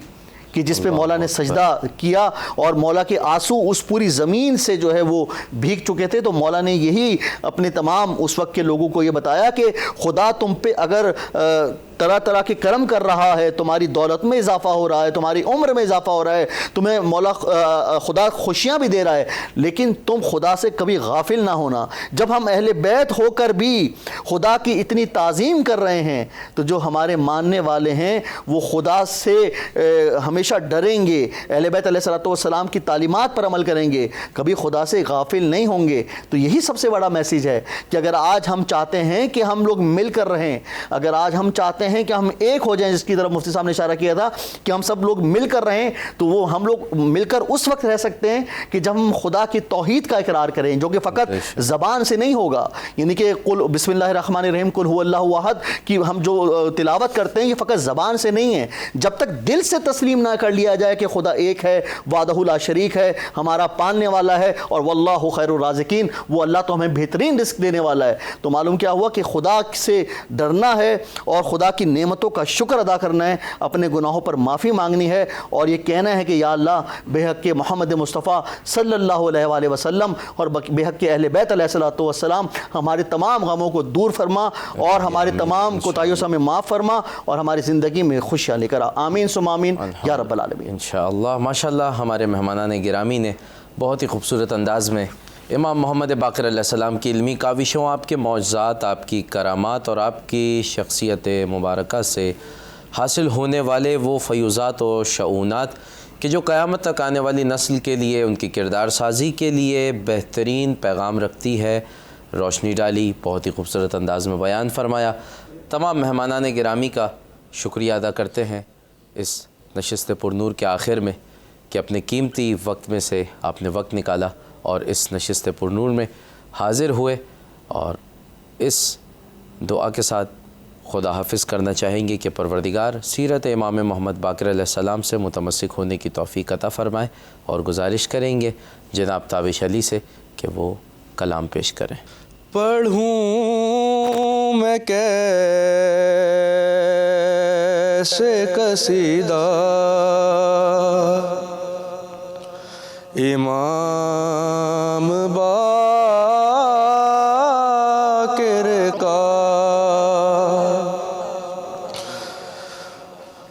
کہ جس پہ مولا نے سجدہ کیا، اور مولا کے آنسو اس پوری زمین سے جو ہے وہ بھیگ چکے تھے۔ تو مولا نے یہی اپنے تمام اس وقت کے لوگوں کو یہ بتایا کہ خدا تم پہ اگر طرح طرح کے کرم کر رہا ہے، تمہاری دولت میں اضافہ ہو رہا ہے، تمہاری عمر میں اضافہ ہو رہا ہے، تمہیں مولا خدا خوشیاں بھی دے رہا ہے، لیکن تم خدا سے کبھی غافل نہ ہونا۔ جب ہم اہل بیت ہو کر بھی خدا کی اتنی تعظیم کر رہے ہیں تو جو ہمارے ماننے والے ہیں وہ خدا سے ہمیشہ ڈریں گے، اہل بیت علیہ الصلوۃ والسلام کی تعلیمات پر عمل کریں گے، کبھی خدا سے غافل نہیں ہوں گے۔ تو یہی سب سے بڑا میسیج ہے کہ اگر آج ہم چاہتے ہیں کہ ہم لوگ مل کر رہیں، اگر آج ہم چاہتے ہیں کہ ہم ایک ہو جائیں، جس کی طرف مفتی صاحب نے اشارہ کیا تھا کہ ہم سب لوگ مل کر رہیں، تو وہ ہم لوگ مل کر اس وقت رہ سکتے ہیں کہ جب ہم خدا کی توحید کا اقرار کریں، جو کہ فقط زبان سے نہیں ہوگا، یعنی کہ قل بسم اللہ الرحمن الرحیم قل هو اللہ احد کی ہم جو تلاوت کرتے ہیں یہ فقط زبان سے نہیں ہے، جب تک دل سے تسلیم نہ کر لیا جائے کہ خدا ایک ہے، وحدہ لا شریک ہے، ہمارا پالنے والا ہے، اور واللہ خیر الرازقین، وہ اللہ تو ہمیں بہترین رزق دینے والا ہے۔ تو معلوم کیا ہوا کہ خدا سے ڈرنا ہے اور خدا کی نعمتوں کا شکر ادا کرنا ہے، اپنے گناہوں پر معافی مانگنی ہے، اور یہ کہنا ہے کہ یا اللہ بے حق کے محمد مصطفیٰ صلی اللہ علیہ وآلہ وسلم اور بے حق کے اہل بیت علیہ الصلوۃ والسلام ہمارے تمام غموں کو دور فرما اور ہمارے تمام کوتاہیوں سے ہمیں معاف فرما اور ہماری زندگی میں خوشیاں لے کر آ، آمین ثم آمین یا رب العالمین۔ انشاءاللہ ماشاءاللہ ہمارے مہمانان گرامی نے بہت ہی خوبصورت انداز میں امام محمد باقر علیہ السلام کی علمی کاوشوں، آپ کے معجزات، آپ کی کرامات اور آپ کی شخصیت مبارکہ سے حاصل ہونے والے وہ فیوزات و شعونات کہ جو قیامت تک آنے والی نسل کے لیے ان کی کردار سازی کے لیے بہترین پیغام رکھتی ہے، روشنی ڈالی، بہت ہی خوبصورت انداز میں بیان فرمایا۔ تمام مہمانان گرامی کا شکریہ ادا کرتے ہیں اس نشست پر نور کے آخر میں کہ اپنے قیمتی وقت میں سے آپ نے وقت نکالا اور اس نشست پر نور میں حاضر ہوئے، اور اس دعا کے ساتھ خدا حافظ کرنا چاہیں گے کہ پروردگار سیرت امام محمد باقر علیہ السلام سے متمسک ہونے کی توفیق عطا فرمائے، اور گزارش کریں گے جناب تابش علی سے کہ وہ کلام پیش کریں۔ پڑھوں میں کیسے قصیدہ امام باقر کا،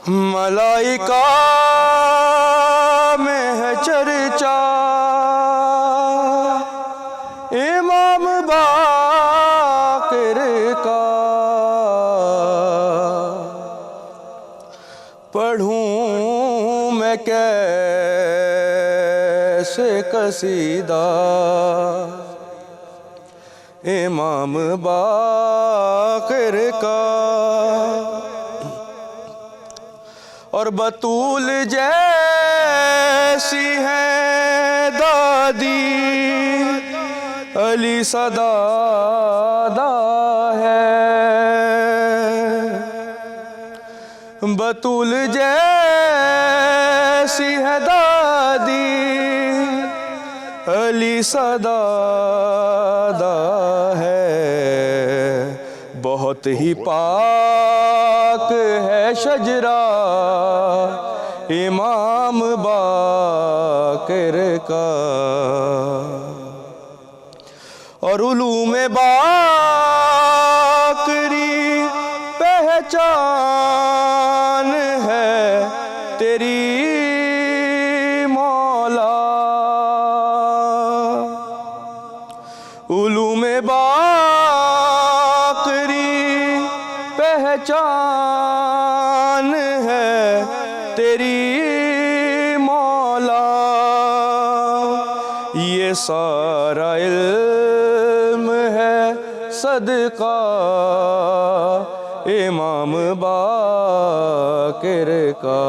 ملائکہ میں ہے چرچا امام باقر کا۔ پڑھوں میں کیسے قصیدہ امام باقر کا، اور بطول جیسی ہے دادی علی سدادہ ہے، بطول جیسی ہے دادی علی سدادہ ہے، بہت ہی پاک ہے شجرہ امام باقر کا، اور علوم باقری پہچان ہے تیری مولا، علوم باقری پہچان ہے تیری مولا، یہ سارا علم ہے صدقہ امام باقر کا،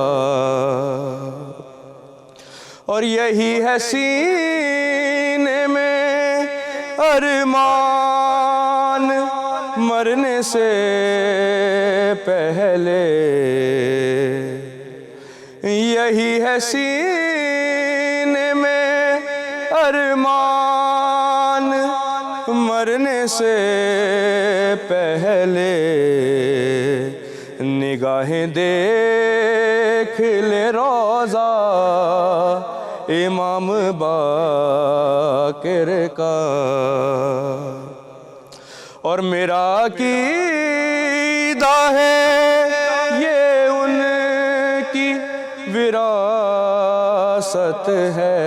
اور یہی ہے سینے میں ارمان مرنے سے پہلے، یہی ہے سینے میں ارمان مرنے سے پہلے، نگاہیں دیکھ لے روضہ امام باقر کا، اور میرا عقیدہ ہے یہ ان کی وراثت ہے،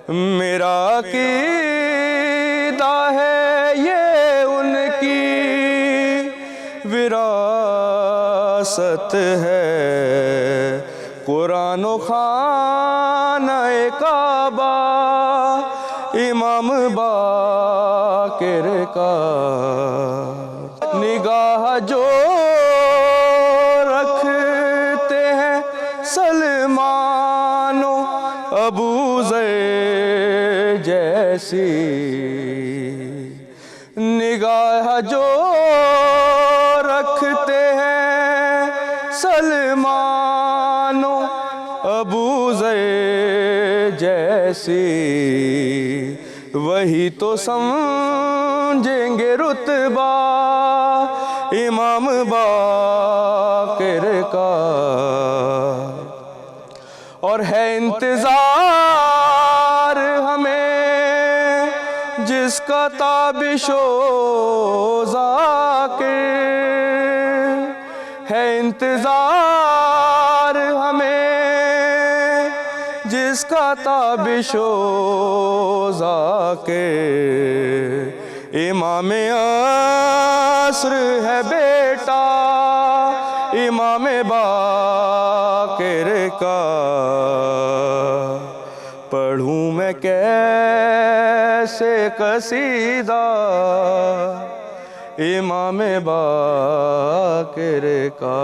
میرا عقیدہ ہے یہ ان کی وراثت ہے، قرآن و خانہ کعبہ امام باقر کا، نگاہ جو رکھتے ہیں سلمان و ابو ذر جیسی، نگاہ جو رکھتے ہیں سلمان و ابو ذر جیسی، وہی تو سمجھیں گے رتبہ امام باقر کا، اور ہے انتظار ہمیں جس کا تابش و ذاکر، ہے انتظار ہمیں جس کا تابش و ذاکر، امام عصر ہے بیٹا امام باقر کا، پڑھوں میں کیسے قصیدہ امام باقر کا۔